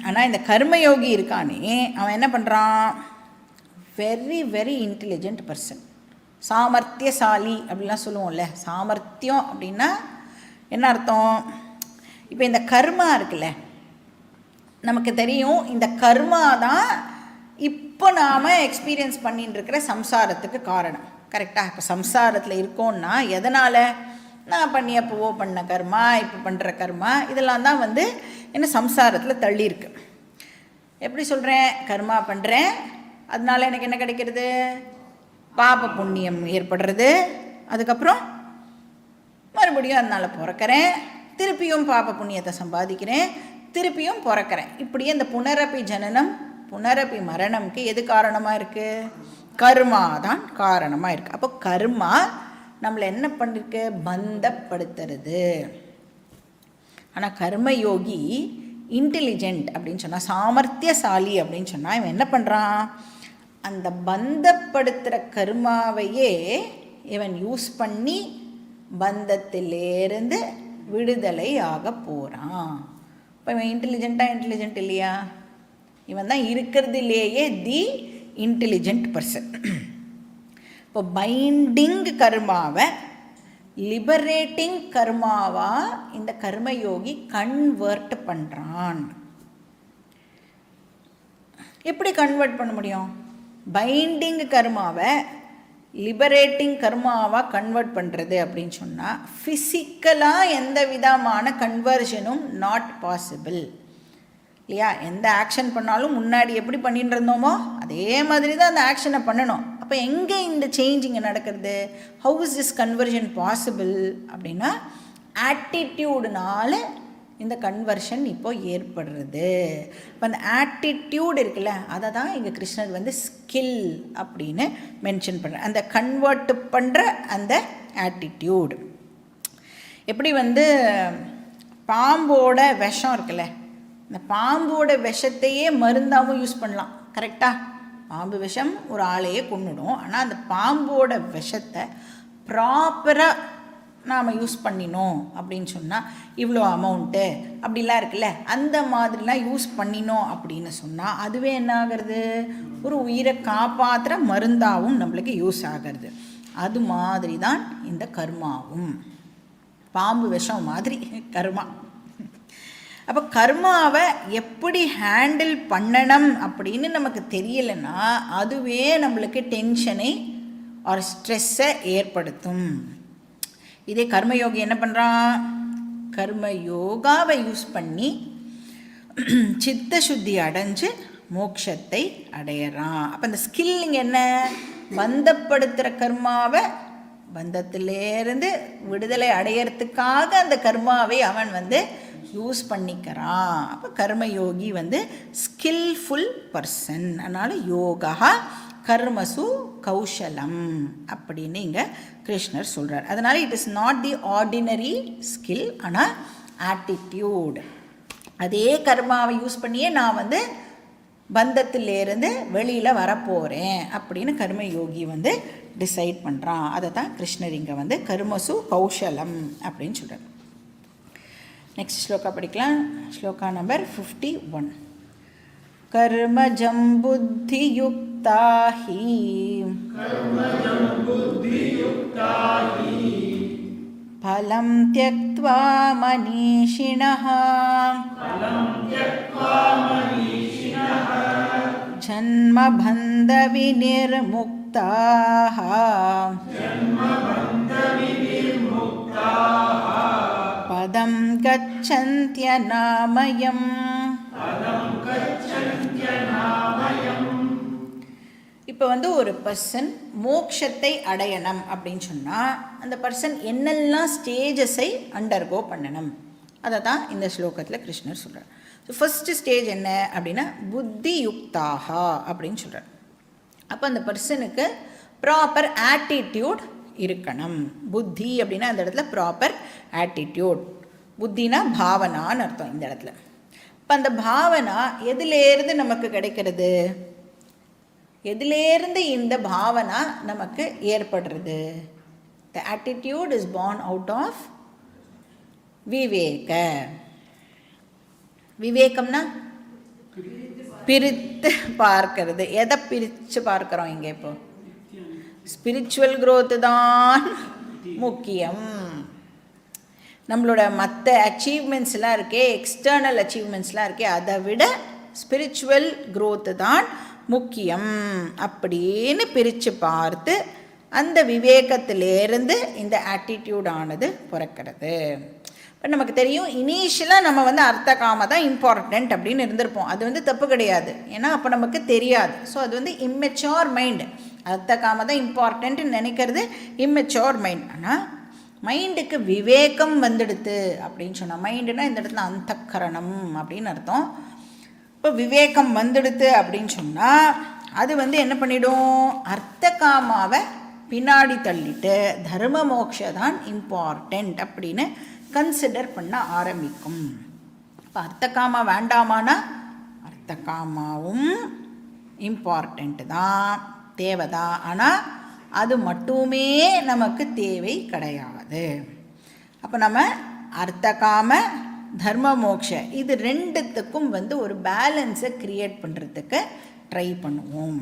ஆனால் இந்த கர்மயோகி இருக்கானே அவன் என்ன பண்ணுறான், வெரி வெரி இன்டெலிஜென்ட் பர்சன், சாமர்த்தியசாலி அப்படிலாம் சொல்லுவோம்ல. சாமர்த்தியம் அப்படின்னா என்ன அர்த்தம், இப்போ இந்த கர்மா இருக்குல்ல, நமக்கு தெரியும் இந்த கர்மா தான் இப்போ நாம் எக்ஸ்பீரியன்ஸ் பண்ணிட்டு இருக்கிற சம்சாரத்துக்கு காரணம். கரெக்டாக? இப்போ சம்சாரத்தில் இருக்கோன்னா எதனால், நான் பண்ணியப்போவோ பண்ண கர்மா, இப்போ பண்ணுற கர்மா, இதெல்லாம் தான் வந்து என்ன சம்சாரத்தில் தள்ளியிருக்கு. எப்படி சொல்கிறேன், கர்மா பண்ணுறேன், அதனால எனக்கு என்ன கிடைக்கிறது, பாப புண்ணியம் ஏற்படுறது, அதுக்கப்புறம் மறுபடியும் அதனால் பிறக்கிறேன், திருப்பியும் பாப புண்ணியத்தை சம்பாதிக்கிறேன், திருப்பியும் பிறக்கிறேன். இப்படியே இந்த புனரப்பி ஜனனம் புனரப்பி மரணம்க்கு எது காரணமாக இருக்குது, கர்மா தான் காரணமாக இருக்குது. அப்போ கர்மா நம்மளை என்ன பண்ணிருக்கு? பந்தப்படுத்துறது. ஆனால் கர்மயோகி இன்டெலிஜென்ட் அப்படின்னு சொன்னால், சாமர்த்தியசாலி அப்படின்னு சொன்னால், இவன் என்ன பண்ணுறான்? அந்த பந்தப்படுத்துகிற கர்மாவையே இவன் யூஸ் பண்ணி பந்தத்திலேருந்து விடுதலை ஆக போகிறான். இப்போ இவன் இன்டெலிஜென்ட் இல்லையா? இவன் தான் இருக்கிறதுலேயே தி இன்டெலிஜென்ட் பர்சன். இப்போ பைண்டிங் கர்மாவை லிபரேட்டிங் கர்மாவா இந்த கர்மயோகி கன்வெர்ட் பண்ணுறான். எப்படி கன்வெர்ட் பண்ண முடியும்? பைண்டிங் கர்மாவை லிபரேட்டிங் கர்மாவாக கன்வெர்ட் பண்ணுறது அப்படின்னு சொன்னால், ஃபிசிக்கலாக எந்த விதமான கன்வர்ஷனும் நாட் பாசிபிள் இல்லையா? எந்த ஆக்ஷன் பண்ணாலும் முன்னாடி எப்படி பண்ணிட்டு இருந்தோமோ அதே மாதிரி தான் அந்த ஆக்ஷனை பண்ணணும். அப்போ எங்கே இந்த சேஞ்ச் இங்கே நடக்கிறது? How is this conversion possible அப்படின்னா, ஆட்டிடியூடுனால இந்த கன்வர்ஷன் இப்போ ஏற்படுறது. இப்போ அந்த ஆட்டிடியூட் இருக்குல்ல, அதை தான் இங்கே கிருஷ்ணர் வந்து ஸ்கில் அப்படின்னு மென்ஷன் பண்ணுற. அந்த கன்வெர்ட் பண்ணுற அந்த ஆட்டிடியூட். எப்படி வந்து பாம்போட விஷம் இருக்குல்ல, இந்த பாம்போட விஷத்தையே மருந்தாகவும் யூஸ் பண்ணலாம். கரெக்டாக? பாம்பு விஷம் ஒரு ஆளையே கொன்னுடும். ஆனால் அந்த பாம்போட விஷத்தை ப்ராப்பராக நாம் யூஸ் பண்ணினோம் அப்படின்னு சொன்னால், இவ்வளோ அமௌண்ட்டு அப்படிலாம் இருக்குல்ல, அந்த மாதிரிலாம் யூஸ் பண்ணினோம் அப்படின்னு சொன்னால் அதுவே என்ன ஆகிறது? ஒரு உயிரை காப்பாற்றுற மருந்தாகவும் நம்மளுக்கு யூஸ் ஆகிறது. அது மாதிரி தான் இந்த கர்மாவும். பாம்பு விஷம் மாதிரி கர்மா. அப்போ கர்மாவை எப்படி ஹேண்டில் பண்ணணும் அப்படின்னு நமக்கு தெரியலைன்னா அதுவே நம்மளுக்கு டென்ஷனை ஒரு ஸ்ட்ரெஸ்ஸை ஏற்படுத்தும். இதே கர்மயோகி என்ன பண்ணுறான்? கர்மயோகாவை யூஸ் பண்ணி சித்த சுத்தி அடைஞ்சு மோட்சத்தை அடையிறான். அப்போ அந்த ஸ்கில்லிங் என்ன? பந்தப்படுத்துகிற கர்மாவை பந்தத்திலேருந்து விடுதலை அடையிறதுக்காக அந்த கர்மாவை அவன் வந்து யூஸ் பண்ணிக்கிறான். அப்போ கர்மயோகி வந்து ஸ்கில்ஃபுல் பர்சன். அதனால் யோகா கர்மசு கௌஷலம் அப்படின்னு இங்கே கிருஷ்ணர் சொல்கிறார். அதனால் it is not the ordinary skill, ஆனால் ஆட்டிடியூட். அதே கர்மாவை யூஸ் பண்ணியே நான் வந்து பந்தத்திலேருந்து வெளியில் வரப்போகிறேன் அப்படின்னு கர்மயோகி வந்து டிசைட் பண்ணுறான். அதை தான் கிருஷ்ணர் இங்கே வந்து கர்மசு கௌஷலம் அப்படின்னு சொல்கிறார். நெக்ஸ்ட் ஸ்லோகா படிக்கலாம். ஸ்லோகா நம்பர் 51. கர்மஜம் புத்தியுக்தா ஹி பலம் த்யக்த்வா மனீஷிணः ஜன்மபந்த விநிர்முக்தாः பதம் கச்சந்த்யநாமயம். இப்போ வந்து ஒரு பர்சன் மோட்சத்தை அடையணும் அப்படின்னு சொன்னால் அந்த பர்சன் என்னெல்லாம் ஸ்டேஜஸை அண்டர்கோ பண்ணணும் அதை தான் இந்த ஸ்லோகத்தில் கிருஷ்ணர் சொல்கிறார். ஸோ ஃபஸ்ட்டு ஸ்டேஜ் என்ன அப்படின்னா புத்தி யுக்தாக அப்படின்னு சொல்கிறார். அப்போ அந்த பர்சனுக்கு ப்ராப்பர் ஆட்டிடியூட் இருக்கணும். புத்தி அப்படின்னா அந்த இடத்துல ப்ராப்பர் ஆட்டிடியூட். புத்தினா பாவனான்னு அர்த்தம் இந்த இடத்துல. இப்போ அந்த பாவனா எதுலேருந்து நமக்கு கிடைக்கிறது? எதுலேருந்து இந்த பாவனா நமக்கு ஏற்படுறது? The attitude is born out of விவேக. விவேகம்னா பிரித்து பார்க்கறது. எதை பிரித்து பார்க்குறோம் இங்கே? இப்போ ஸ்பிரிச்சுவல் growth தான் முக்கியம். நம்மளோட மற்ற அச்சீவ்மெண்ட்ஸ்லாம் இருக்கே, எக்ஸ்டர்னல் அச்சீவ்மெண்ட்ஸ்லாம் இருக்கே, அதை விட ஸ்பிரிச்சுவல் growth தான் முக்கியம் அப்படின்னு பிரித்து பார்த்து அந்த விவேகத்திலேருந்து இந்த ஆட்டிடியூடானது பிறக்கிறது. இப்போ நமக்கு தெரியும், இனிஷியலாக நம்ம வந்து அர்த்த காம தான் இம்பார்ட்டண்ட் அப்படின்னு இருந்திருப்போம். அது வந்து தப்பு கிடையாது, ஏன்னா அப்போ நமக்கு தெரியாது. ஸோ அது வந்து இம்மெச்சோர் மைண்டு. அர்த்த காம தான் இம்பார்ட்டன்ட்னு நினைக்கிறது இம்மெச்சோர் மைண்ட். ஆனால் மைண்டுக்கு விவேகம் வந்துடுது அப்படின்னு சொன்னால், மைண்டுனா இந்த இடத்துல அந்தக்கரணம் அப்படின்னு அர்த்தம். இப்போ விவேகம் வந்துடுது அப்படின்னு சொன்னால் அது வந்து என்ன பண்ணிடும், அர்த்த காமாவை பின்னாடி தள்ளிட்டு தர்ம மோக்ஷ தான் இம்பார்ட்டண்ட் அப்படின்னு கன்சிடர் பண்ண ஆரம்பிக்கும். இப்போ அர்த்த காமா வேண்டாமானா அர்த்த காமாவும் இம்பார்ட்டண்ட் தான், தேவைதான். ஆனால் அது மட்டுமே நமக்கு தேவை கிடையாது. அப்போ நம்ம அர்த்த காம தர்ம மோக்ஷ இது ரெண்டுத்துக்கும் வந்து ஒரு பேலன்ஸை க்ரியேட் பண்ணுறதுக்கு ட்ரை பண்ணுவோம்.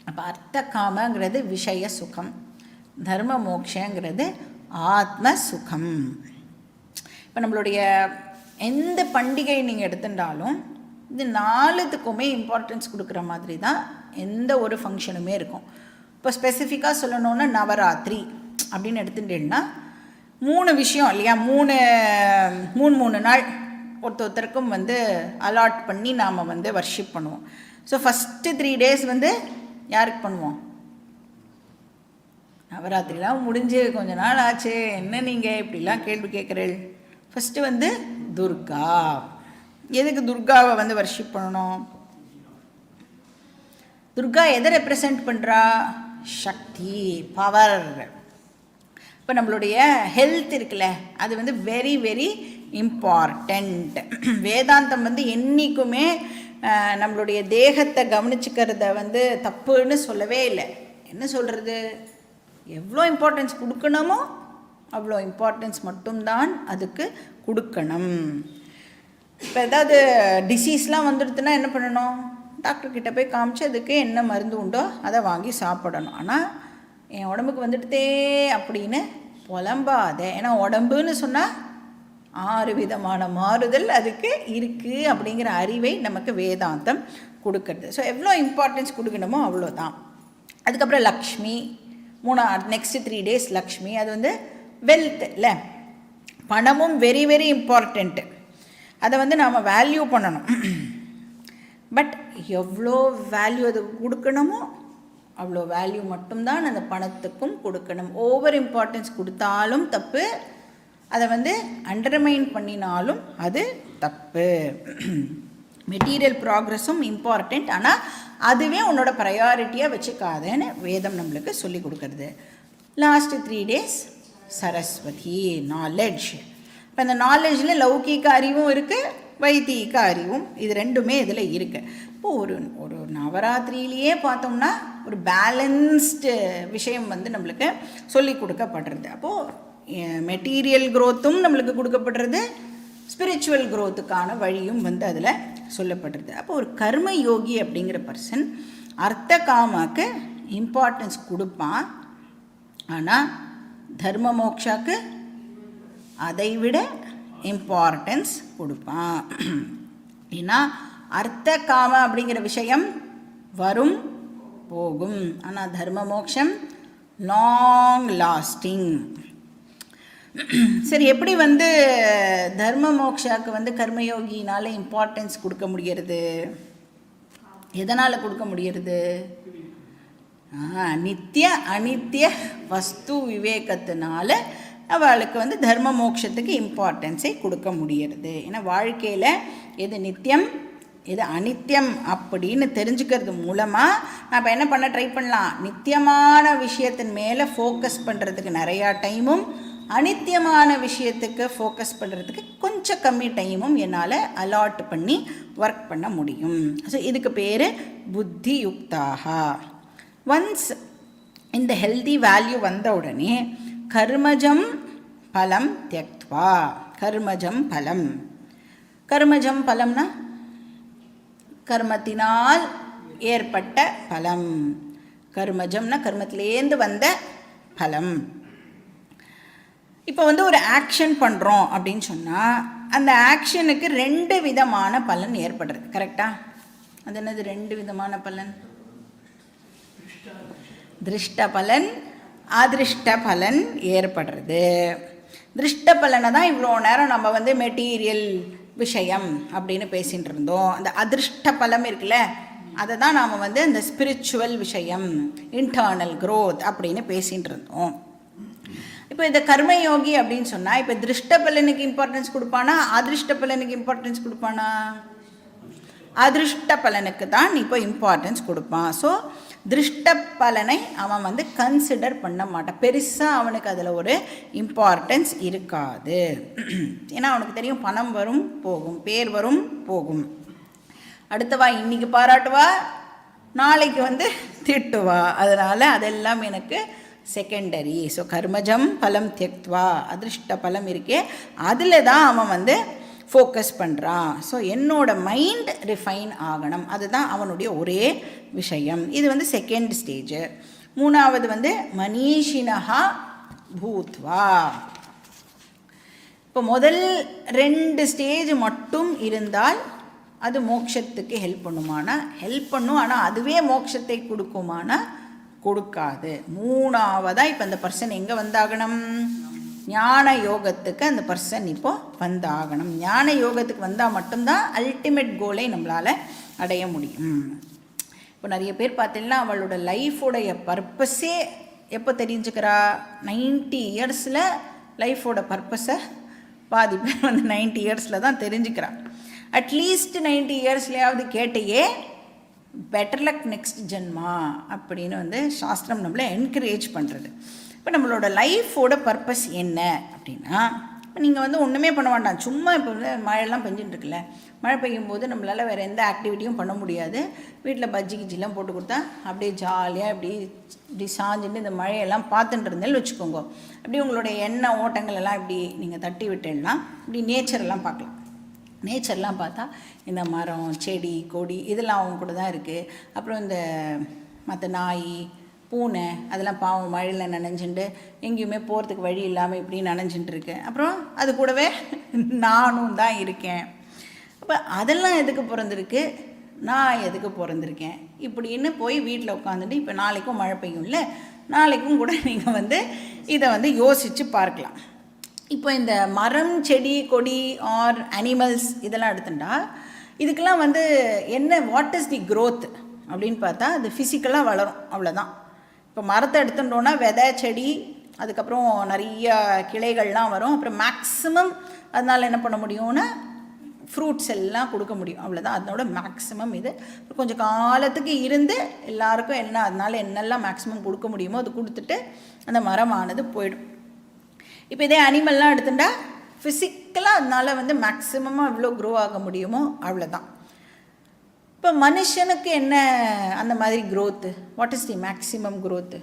அப்போ அர்த்த காமங்கிறது விஷய சுகம், தர்ம மோக்ஷங்கிறது ஆத்ம சுகம். இப்போ நம்மளுடைய எந்த பண்டிகை நீங்கள் எடுத்துட்டாலும் இது 4த்துக்குமே இம்பார்ட்டன்ஸ் கொடுக்குற மாதிரி தான் எந்த ஒரு ஃபங்க்ஷனுமே இருக்கும். இப்போ ஸ்பெசிஃபிக்காக சொல்லணுன்னா நவராத்திரி அப்படின்னு எடுத்துட்டேன்னா 3 விஷயம் இல்லையா, 3 நாள் ஒருத்தருக்கும் வந்து அலாட் பண்ணி நாம் வந்து வர்ஷிப் பண்ணுவோம். ஸோ ஃபஸ்ட்டு 3 days வந்து யாருக்கு பண்ணுவோம், நவராத்திரிலாம் முடிஞ்சு கொஞ்ச நாள் ஆச்சு, என்ன நீங்கள் இப்படிலாம் கேள்வி கேட்குறீள். ஃபஸ்ட்டு வந்து துர்கா. எதுக்கு துர்காவை வந்து வர்ஷிப் பண்ணணும்? துர்கா எதை ரெப்ரசன்ட் பண்ணுறா, சக்தி, பவர். இப்போ நம்மளுடைய ஹெல்த் இருக்குல்ல, அது வந்து வெரி வெரி இம்பார்ட்டண்ட். வேதாந்தம் வந்து என்றைக்குமே நம்மளுடைய தேகத்தை கவனிச்சுக்கிறத வந்து தப்புன்னு சொல்லவே இல்லை. என்ன சொல்கிறது, எவ்வளோ இம்பார்ட்டன்ஸ் கொடுக்கணுமோ அவ்வளோ இம்பார்ட்டன்ஸ் மட்டும்தான் அதுக்கு கொடுக்கணும். இப்போ ஏதாவது டிசீஸ்லாம் வந்துடுதுன்னா என்ன பண்ணணும், டாக்டர்கிட்ட போய் காமிச்சு அதுக்கு என்ன மருந்து உண்டோ அதை வாங்கி சாப்பிடணும். ஆனால் என் உடம்புக்கு வந்துடுதே அப்படின்னு புலம்பாத. ஏன்னா உடம்புன்னு சொன்னால் 6 விதமான மாறுதல் அதுக்கு இருக்குது அப்படிங்கிற அறிவை நமக்கு வேதாந்தம் கொடுக்கறது. ஸோ எவ்வளோ இம்பார்ட்டன்ஸ் கொடுக்கணுமோ அவ்வளோதான். அதுக்கப்புறம் லக்ஷ்மி, நெக்ஸ்ட்டு 3 days லக்ஷ்மி. அது வந்து வெல்த் இல்லை, பணமும் வெரி வெரி இம்பார்ட்டண்ட்டு. அதை வந்து நாம் வேல்யூ பண்ணணும். பட் எவ்வளோ வேல்யூ அதுக்கு கொடுக்கணுமோ அவ்வளோ வேல்யூ மட்டும்தான் அந்த பணத்துக்கும் கொடுக்கணும். ஓவர் இம்பார்ட்டன்ஸ் கொடுத்தாலும் தப்பு, அதை வந்து அண்டர்மைன் பண்ணினாலும் அது தப்பு. மெட்டீரியல் ப்ராக்ரஸும் இம்பார்ட்டண்ட், ஆனால் அதுவே உன்னோட ப்ரையாரிட்டியாக வச்சுக்காதேன்னு வேதம் நம்மளுக்கு சொல்லி கொடுக்குறது. Last 3 days Saraswati, knowledge. இப்போ அந்த நாலேஜில் லௌகீக அறிவும் இருக்குது, வைதீக அறிவும், இது ரெண்டுமே இதில் இருக்குது. இப்போது ஒரு நவராத்திரியிலேயே பார்த்தோம்னா ஒரு பேலன்ஸ்டு விஷயம் வந்து நம்மளுக்கு சொல்லி கொடுக்கப்படுறது. அப்போது மெட்டீரியல் க்ரோத்தும் நம்மளுக்கு கொடுக்கப்படுறது, ஸ்பிரிச்சுவல் க்ரோத்துக்கான வழியும் வந்து அதில் சொல்லப்படுறது. அப்போ ஒரு கர்ம யோகி அப்படிங்கிற பர்சன் அர்த்த காமாக்கு இம்பார்ட்டன்ஸ் கொடுப்பான், ஆனால் தர்ம மோக்ஷாக்கு அதை விட இம்பார்ட்டன்ஸ் கொடுப்பான். ஏன்னா அர்த்த காம அப்படிங்கிற விஷயம் வரும் போகும், ஆனால் தர்ம மோக்ஷம் லாங் லாஸ்டிங். சரி, எப்படி வந்து தர்ம மோக்ஷாவுக்கு வந்து கர்மயோகினால இம்பார்ட்டன்ஸ் கொடுக்க முடிகிறது? எதனால் கொடுக்க முடிகிறது? நித்திய அனித்திய வஸ்து விவேகத்தினால அவளுக்கு வந்து தர்ம மோக்ஷத்துக்கு இம்பார்ட்டன்ஸை கொடுக்க முடியறது. ஏன்னா வாழ்க்கையில் எது நித்தியம் எது அனித்தியம் அப்படின்னு தெரிஞ்சுக்கிறது மூலமாக நான் இப்போ என்ன பண்ண ட்ரை பண்ணலாம், நித்தியமான விஷயத்தின் மேலே ஃபோக்கஸ் பண்ணுறதுக்கு நிறையா டைமும், அனித்தியமான விஷயத்துக்கு ஃபோக்கஸ் பண்ணுறதுக்கு கொஞ்சம் கம்மி டைமும் என்னால் அலாட் பண்ணி ஒர்க் பண்ண முடியும். ஸோ இதுக்கு பேர் புத்தி யுக்தாக. ஒன்ஸ் இந்த ஹெல்தி வேல்யூ வந்த உடனே கர்மஜம் பலம் தியக்த்வா. கர்மஜம் பலம், கர்மஜம் பலம்னா கர்மத்தினால் ஏற்பட்ட பலம். கர்மஜம்னா கர்மத்திலேருந்து வந்த பலம். இப்போ வந்து ஒரு ஆக்ஷன் பண்ணுறோம் அப்படின்னு சொன்னால் அந்த ஆக்ஷனுக்கு 2 விதமான பலன் ஏற்படுறது. கரெக்டாக? அது என்னது 2 விதமான பலன்? திருஷ்ட பலன், அதிருஷ்ட பலன் ஏற்படுறது. திருஷ்ட பலனை தான் இவ்வளோ நேரம் நம்ம வந்து மெட்டீரியல் விஷயம் அப்படின்னு பேசிகிட்டு இருந்தோம். அந்த அதிருஷ்ட பலம் இருக்குல்ல, அதை தான் நாம் வந்து இந்த ஸ்பிரிச்சுவல் விஷயம், இன்டர்னல் க்ரோத் அப்படின்னு பேசிகிட்டு இருந்தோம். இப்போ இந்த கர்மயோகி அப்படின்னு சொன்னால் இப்போ திருஷ்ட பலனுக்கு இம்பார்ட்டன்ஸ் கொடுப்பானா அதிருஷ்ட பலனுக்கு இம்பார்ட்டன்ஸ் கொடுப்பானா? அதிருஷ்ட பலனுக்கு தான் இப்போ இம்பார்ட்டன்ஸ் கொடுப்பான். ஸோ திருஷ்ட பலனை அவன் வந்து கன்சிடர் பண்ண மாட்டான். பெருசாக அவனுக்கு அதில் ஒரு இம்பார்ட்டன்ஸ் இருக்காது. ஏன்னா அவனுக்கு தெரியும் பணம் வரும் போகும், பேர் வரும் போகும், அடுத்தவா இன்னைக்கு பாராட்டுவா நாளைக்கு வந்து திட்டுவா, அதனால் அதெல்லாம் எனக்கு செகண்டரி. ஸோ கர்மஜம் பலம் தியக்த்வா, அதிருஷ்ட பலம் இருக்கே அதில் தான் அவன் வந்து ஃபோக்கஸ் பண்ணுறான். ஸோ என்னோட மைண்ட் ரிஃபைன் ஆகணும், அதுதான் அவனுடைய ஒரே விஷயம். இது வந்து செகண்ட் ஸ்டேஜு. மூணாவது வந்து மனிஷினஹா பூத்வா. இப்போ முதல் 2 ஸ்டேஜ் மட்டும் இருந்தால் அது மோட்சத்துக்கு ஹெல்ப் பண்ணுமானா ஹெல்ப் பண்ணும், ஆனால் அதுவே மோட்சத்தை கொடுக்குமானா கொடுக்காது. மூணாவதாக இப்போ அந்த பர்சன் எங்கே வந்தாகணும்? ஞான யோகத்துக்கு அந்த பர்சன் இப்போ வந்தாகணும். ஞான யோகத்துக்கு வந்தால் மட்டும்தான் அல்டிமேட் கோலை நம்மளால் அடைய முடியும். இப்போ நிறைய பேர் பார்த்தீங்கன்னா அவளோட லைஃபோடைய பர்பஸே எப்போ தெரிஞ்சுக்கிறா? 90 இயர்ஸில் லைஃபோட பர்பஸை பாதி பேர் வந்து 90 இயர்ஸில் தான் தெரிஞ்சுக்கிறான். அட்லீஸ்ட் 90 இயர்ஸ்லையாவது கேட்டையே பெட்டர் லக் நெக்ஸ்ட் ஜென்மா அப்படின்னு வந்து சாஸ்திரம் நம்மளை என்கரேஜ் பண்ணுறது. இப்போ நம்மளோட லைஃபோட பர்பஸ் என்ன அப்படின்னா, இப்போ நீங்கள் வந்து ஒன்றுமே பண்ண வேண்டாம், சும்மா இப்போ வந்து மழையெல்லாம் பெஞ்சுட்டு இருக்குல்ல, மழை பெய்யும் போது நம்மளால் வேறு எந்த ஆக்டிவிட்டியும் பண்ண முடியாது. வீட்டில் பஜ்ஜி கிஜிலாம் போட்டு கொடுத்தா அப்படியே ஜாலியாக இப்படி சாஞ்சுட்டு இந்த மழையெல்லாம் பார்த்துட்டு இருந்தேன்னு வச்சுக்கோங்க. அப்படி உங்களுடைய எண்ணெய் ஓட்டங்கள் எல்லாம் இப்படி நீங்கள் தட்டி விட்டுடலாம். இப்படி நேச்சரெல்லாம் பார்க்கலாம். நேச்சர்லாம் பார்த்தா இந்த மரம் செடி கொடி இதெல்லாம் அவங்க கூட தான் இருக்குது. அப்புறம் இந்த மற்ற நாய் பூனை அதெல்லாம் பாவம் மழையில் நனைஞ்சுட்டு எங்கேயுமே போகிறதுக்கு வழி இல்லாமல் இப்படி நனைஞ்சுட்டு இருக்கு. அப்புறம் அது கூடவே நானும் தான் இருக்கேன். அப்போ அதெல்லாம் எதுக்கு பிறந்திருக்கு, நான் எதுக்கு பிறந்திருக்கேன் இப்படின்னு போய் வீட்டில் உட்காந்துட்டு இப்போ நாளைக்கும் மழை பெய்யும்ல, நாளைக்கும் கூட நீங்கள் வந்து இதை வந்து யோசித்து பார்க்கலாம். இப்போ இந்த மரம் செடி கொடி ஆர் அனிமல்ஸ் இதெல்லாம் எடுத்துட்டா இதுக்கெல்லாம் வந்து என்ன வாட் இஸ் தி க்ரோத் அப்படின்னு பார்த்தா அது ஃபிசிக்கலாக வளரும், அவ்வளோதான். இப்போ மரத்தை எடுத்துட்டோன்னா விதை செடி அதுக்கப்புறம் நிறைய கிளைகள்லாம் வரும். அப்புறம் மேக்ஸிமம் அதனால் என்ன பண்ண முடியும்னா ஃப்ரூட்ஸ் எல்லாம் கொடுக்க முடியும், அவ்வளோதான். அதனோட மேக்ஸிமம் இது கொஞ்சம் காலத்துக்கு இருந்து எல்லாருக்கும் என்ன அதனால் என்னெல்லாம் மேக்ஸிமம் கொடுக்க முடியுமோ அது கொடுத்துட்டு அந்த மரமானது போயிடும். இப்போ இதே அனிமல்லாம் எடுத்துட்டா ஃபிசிக்கலாக அதனால் வந்து மேக்ஸிமமாக எவ்வளோ க்ரோ ஆக முடியுமோ அவ்வளோதான். இப்போ மனுஷனுக்கு என்ன அந்த மாதிரி growth, what is the maximum growth?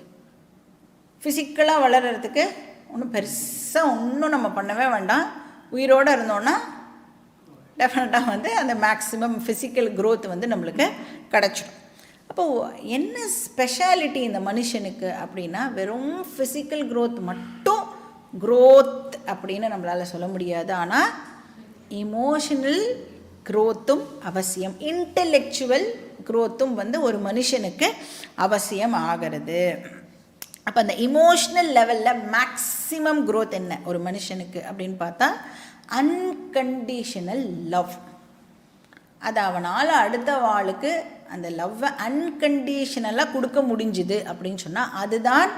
ஃபிசிக்கலாக வளர்கிறதுக்கு ஒன்றும் பெருசாக ஒன்றும் நம்ம பண்ணவே வேண்டாம். உயிரோடு இருந்தோன்னா டெஃபினட்டாக வந்து அந்த மேக்ஸிமம் ஃபிசிக்கல் க்ரோத் வந்து நம்மளுக்கு கிடச்சிடும். அப்போது என்ன ஸ்பெஷாலிட்டி இந்த மனுஷனுக்கு அப்படின்னா வெறும் ஃபிசிக்கல் க்ரோத் மட்டும் க்ரோத் அப்படின்னு நம்மளால் சொல்ல முடியாது. ஆனால் இமோஷனல் க்ரோத்தும் அவசியம், இன்டெலெக்சுவல் க்ரோத்தும் வந்து ஒரு மனுஷனுக்கு அவசியம் ஆகிறது. அப்போ அந்த இமோஷ்னல் லெவலில் மேக்ஸிமம் க்ரோத் என்ன ஒரு மனுஷனுக்கு அப்படின்னு பார்த்தா அன்கண்டிஷனல் லவ். அது அவனால் அடுத்த வாளுக்கு அந்த லவ்வை அன்கண்டிஷனலாக கொடுக்க முடிஞ்சுது அப்படின்னு சொன்னால் அதுதான்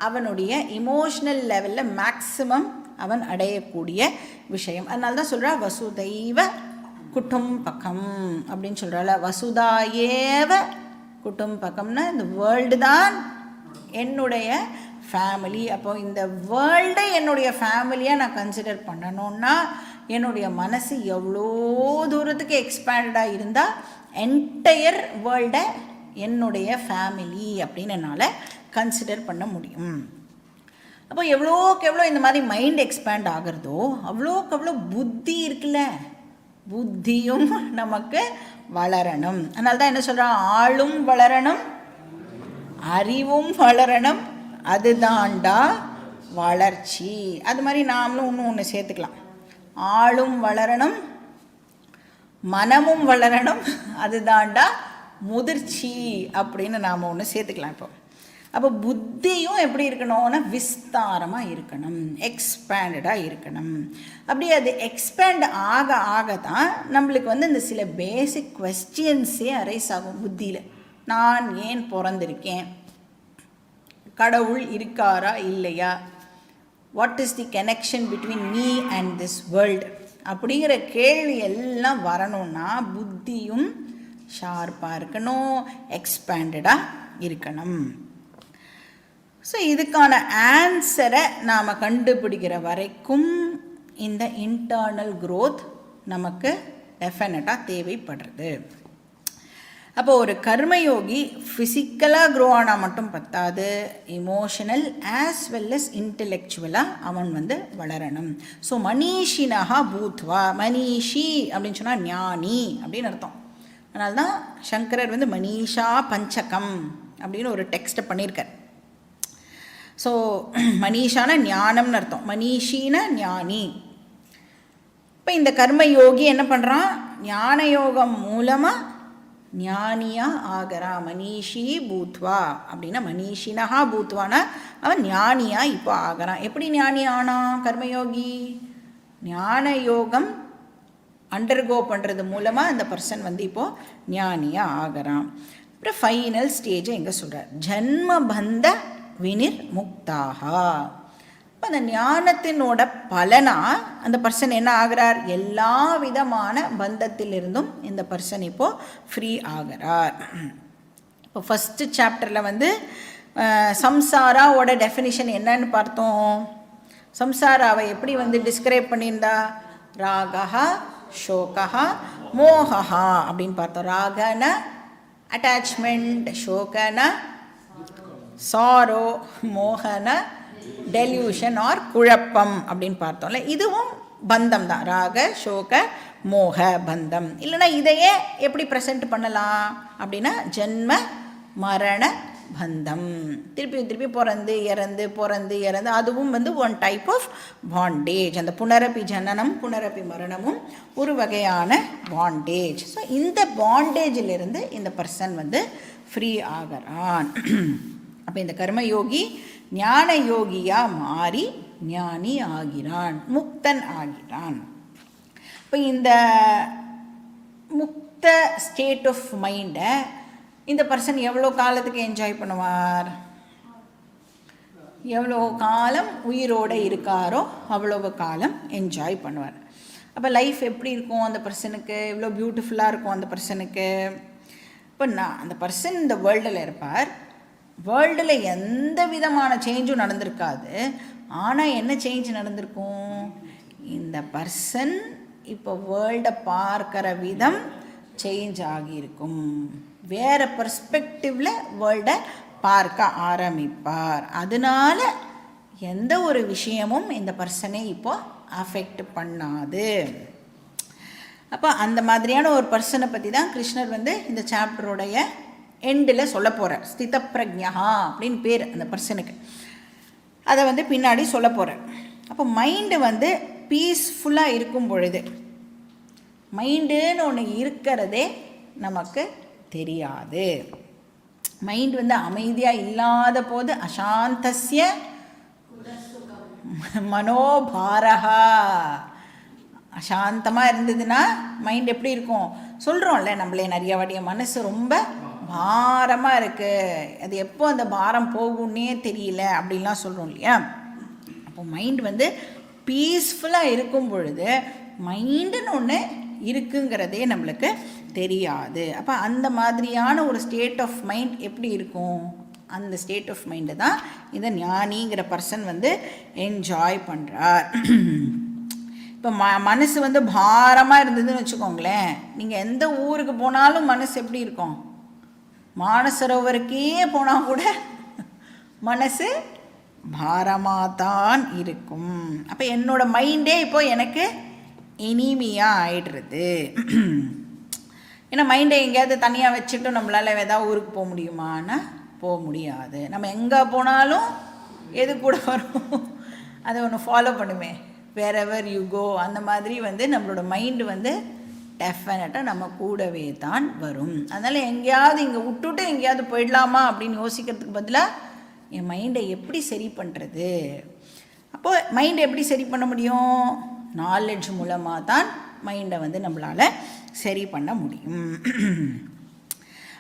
அவனுடைய இமோஷ்னல் லெவலில் மேக்ஸிமம் அவன் அடையக்கூடிய விஷயம். அதனால தான் சொல்கிறா வசுதைவ குடும்பகம் அப்படின்னு சொல்கிறாள். வசுதாயேவ குடும்பகம்னா இந்த வேர்ல்டு தான் என்னுடைய ஃபேமிலி. அப்போ இந்த வேர்ல்டை என்னுடைய ஃபேமிலியாக நான் கன்சிடர் பண்ணணுன்னா என்னுடைய மனசு எவ்வளோ தூரத்துக்கு எக்ஸ்பேண்டடாக இருந்தால் என்டையர் வேர்ல்டை என்னுடைய ஃபேமிலி அப்படின்னு என்னால் கன்சிடர் பண்ண முடியும். அப்போ எவ்வளோக்கு எவ்வளோ இந்த மாதிரி மைண்ட் எக்ஸ்பேண்ட் ஆகிறதோ அவ்வளோக்கு அவ்வளோ புத்தி இருக்குல்ல, புத்தியும் நமக்கு வளரணும். அதனால தான் என்ன சொல்கிறான், ஆளும் வளரணும் அறிவும் வளரணும், அதுதான்டா வளர்ச்சி. அது மாதிரி நாமளும் இன்னும் ஒன்று சேர்த்துக்கலாம், ஆளும் வளரணும் மனமும் வளரணும், அதுதான்டா முதிர்ச்சி அப்படின்னு நாம் ஒன்று சேர்த்துக்கலாம். அப்போ புத்தியும் எப்படி இருக்கணும்னா விஸ்தாரமாக இருக்கணும், எக்ஸ்பேண்டடாக இருக்கணும். அப்படி அது எக்ஸ்பேண்ட் ஆக ஆக தான் நம்மளுக்கு வந்து இந்த சில பேசிக் கொஸ்டின்ஸே அரைஸ் ஆகும் புத்தியில். நான் ஏன் பிறந்திருக்கேன், கடவுள் இருக்காரா இல்லையா, what is the connection between me and this world அப்படிங்கிற கேள்வி எல்லாம் வரணும்னா புத்தியும் ஷார்ப்பாக இருக்கணும், எக்ஸ்பேண்டடாக இருக்கணும். ஸோ இதுக்கான ஆன்சரை நாம் கண்டுபிடிக்கிற வரைக்கும் இந்த இன்டர்னல் க்ரோத் நமக்கு டெஃபினட்டாக தேவைப்படுறது. அப்போ ஒரு கர்மயோகி ஃபிசிக்கலாக க்ரோ ஆனால் மட்டும் பத்தாது, இமோஷனல் ஆஸ் வெல் அஸ் இன்டெலெக்சுவலாக அவன் வளரணும். ஸோ மனிஷினஹா பூத்வா, மனிஷி அப்படின்னு சொன்னால் ஞானி அப்படின்னு அர்த்தம். அதனால தான் சங்கரர் மனிஷா பஞ்சகம் அப்படின்னு ஒரு டெக்ஸ்ட்டை பண்ணியிருக்கார். ஸோ மனிஷான ஞானம்னு அர்த்தம், மனிஷின ஞானி. இப்போ இந்த கர்மயோகி என்ன பண்ணுறான், ஞான யோகம் மூலமாக ஞானியாக ஆகிறான். மனிஷி பூத்வா அப்படின்னா மனிஷினஹா பூத்வானா அவன் ஞானியாக இப்போ ஆகிறான். எப்படி ஞானி ஆனான் கர்மயோகி? ஞான யோகம் அண்டர்கோ பண்ணுறது மூலமாக அந்த பர்சன் இப்போது ஞானியாக ஆகிறான். அப்புறம் ஃபைனல் ஸ்டேஜை எங்கே சொல்கிறார், ஜன்மபந்த வினிர் முக்தாகா. இப்போ அந்த ஞானத்தினோட பலனாக அந்த பர்சன் என்ன ஆகிறார், எல்லா விதமான பந்தத்திலிருந்தும் இந்த பர்சன் இப்போது ஃப்ரீ ஆகிறார். இப்போ ஃபஸ்ட்டு சாப்டரில் சம்சாராவோட டெஃபினிஷன் என்னன்னு பார்த்தோம். சம்சாராவை எப்படி டிஸ்கிரைப் பண்ணியிருந்தா, ராகா ஷோகா மோகா அப்படின்னு பார்த்தோம். ராகன அட்டாச்மெண்ட், ஷோகன சாரோ, மோகன டெல்யூஷன் ஆர் குழப்பம் அப்படின்னு பார்த்தோம்ல. இதுவும் பந்தம் தான், ராக சோக மோக பந்தம். இல்லைனா இதையே எப்படி ப்ரெசென்ட் பண்ணலாம் அப்படின்னா ஜென்ம மரண பந்தம். திருப்பி திருப்பி பிறந்து இறந்து அதுவும் ஒன் டைப் ஆஃப் பாண்டேஜ். அந்த புனரப்பி ஜனனம் புனரப்பி மரணமும் ஒரு வகையான பாண்டேஜ். ஸோ இந்த பாண்டேஜிலிருந்து இந்த பர்சன் ஃப்ரீ ஆகிறான். அப்போ இந்த கர்மயோகி ஞான யோகியாக மாறி ஞானி ஆகிறான், முக்தன் ஆகிறான். இப்போ இந்த முக்த ஸ்டேட் ஆஃப் மைண்டை இந்த பர்சன் எவ்வளோ காலத்துக்கு என்ஜாய் பண்ணுவார், எவ்வளோ காலம் உயிரோடு இருக்காரோ அவ்வளவு காலம் என்ஜாய் பண்ணுவார். அப்போ லைஃப் எப்படி இருக்கும் அந்த பர்சனுக்கு, எவ்வளோ பியூட்டிஃபுல்லாக இருக்கும் அந்த பர்சனுக்கு. இப்போ அந்த பர்சன் இந்த வேர்ல்டில் இருப்பார், வேர்ல்டில் எந்த விதமான சேஞ்சும் நடந்திருக்காது. ஆனால் என்ன சேஞ்ச் நடந்திருக்கும், இந்த பர்சன் இப்போ வேர்ல்டை பார்க்குற விதம் சேஞ்ச் ஆகியிருக்கும். வேறு பர்ஸ்பெக்டிவில் வேர்ல்டை பார்க்க ஆரம்பிப்பார். அதனால எந்த ஒரு விஷயமும் இந்த பர்சனை இப்போ அஃபெக்ட் பண்ணாது. அப்போ அந்த மாதிரியான ஒரு பர்சனை பற்றி தான் கிருஷ்ணர் இந்த சாப்டருடைய எண்டில் சொல்ல போகிறார். ஸ்தித பிரக்ஞா அப்படின்னு பேர் அந்த பர்சனுக்கு. அதை பின்னாடி சொல்ல போகிறார். அப்போ மைண்டு பீஸ்ஃபுல்லாக இருக்கும் பொழுது, மைண்டுன்னு ஒன்று இருக்கிறதே நமக்கு தெரியாது. மைண்ட் அமைதியாக இல்லாத போது அசாந்தஸ்ய மனோபாரஹா. அசாந்தமாக இருந்ததுன்னா மைண்ட் எப்படி இருக்கும், சொல்கிறோம்ல நம்மளே நிறைய வாட்டிய மனசு ரொம்ப பாரமாக இருக்குது, அது எப்போ அந்த பாரம் போகும்னே தெரியல அப்படின்லாம் சொல்கிறோம் இல்லையா. அப்போ மைண்ட் பீஸ்ஃபுல்லாக இருக்கும் பொழுது மைண்டுன்னு ஒன்று இருக்குங்கிறதே நம்மளுக்கு தெரியாது. அப்போ அந்த மாதிரியான ஒரு ஸ்டேட் ஆஃப் மைண்ட் எப்படி இருக்கும், அந்த ஸ்டேட் ஆஃப் மைண்டு தான் இந்த ஞானிங்கிற பர்சன் என்ஜாய் பண்ணுறார். இப்போ மனசு பாரமாக இருந்ததுன்னு வச்சுக்கோங்களேன், நீங்கள் எந்த ஊருக்கு போனாலும் மனசு எப்படி இருக்கும், மானசரோவருக்கே போனால் கூட மனசு பாரமாக தான் இருக்கும். அப்போ என்னோடய மைண்டே இப்போது எனக்கு இனிமையாக ஆயிடுறது. ஏன்னா மைண்டை எங்கேயாவது தனியாக வச்சுட்டு நம்மளால் ஏதாவது ஊருக்கு போக முடியுமான்னா போக முடியாது. நம்ம எங்கே போனாலும் எது கூட வரும், அதை ஒன்று ஃபாலோ பண்ணுமே, வேறெவர் யூ கோ. அந்த மாதிரி நம்மளோட மைண்டு டெஃபினட்டாக நம்ம கூடவே தான் வரும். அதனால் எங்கேயாவது இங்கே விட்டுட்டு எங்கேயாவது போயிடலாமா அப்படின்னு யோசிக்கிறதுக்கு பதிலாக என் மைண்டை எப்படி சரி பண்ணுறது. அப்போது மைண்டை எப்படி சரி பண்ண முடியும், நாலெட்ஜ் மூலமாக தான் மைண்டை நம்மளால் சரி பண்ண முடியும்.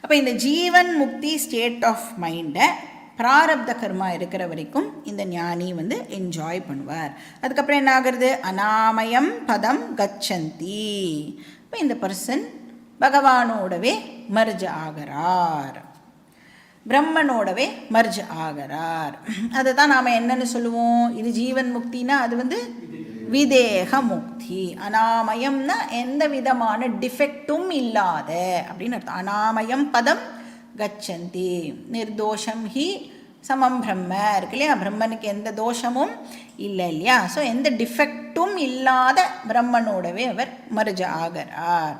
அப்போ இந்த ஜீவன் முக்தி ஸ்டேட் ஆஃப் மைண்டை பிராரப்த கர்மா இருக்கிற வரைக்கும் இந்த ஞானி என்ஜாய் பண்ணுவார். அதுக்கப்புறம் என்ன ஆகிறது, அனாமயம் பதம் கச்சந்தி. இப்போ இந்த பர்சன் பகவானோடவே மர்ஜ் ஆகிறார், பிரம்மனோடவே மர்ஜ் ஆகிறார். அதை தான் நாம் என்னன்னு சொல்லுவோம், இது ஜீவன் முக்தினா அது விதேக முக்தி. அனாமயம்னா எந்த விதமான டிஃபெக்டும் இல்லாத அப்படின்னு அர்த்தம். அனாமயம் பதம் கச்சந்தி, நிர்தோஷம் ஹி சமம் பிரம்ம இருக்கு இல்லையா, பிரம்மனுக்கு எந்த தோஷமும் இல்லை இல்லையா. ஸோ எந்த டிஃபெக்டும் இல்லாத பிரம்மனோடவே அவர் மர்ஜ் ஆகிறார்.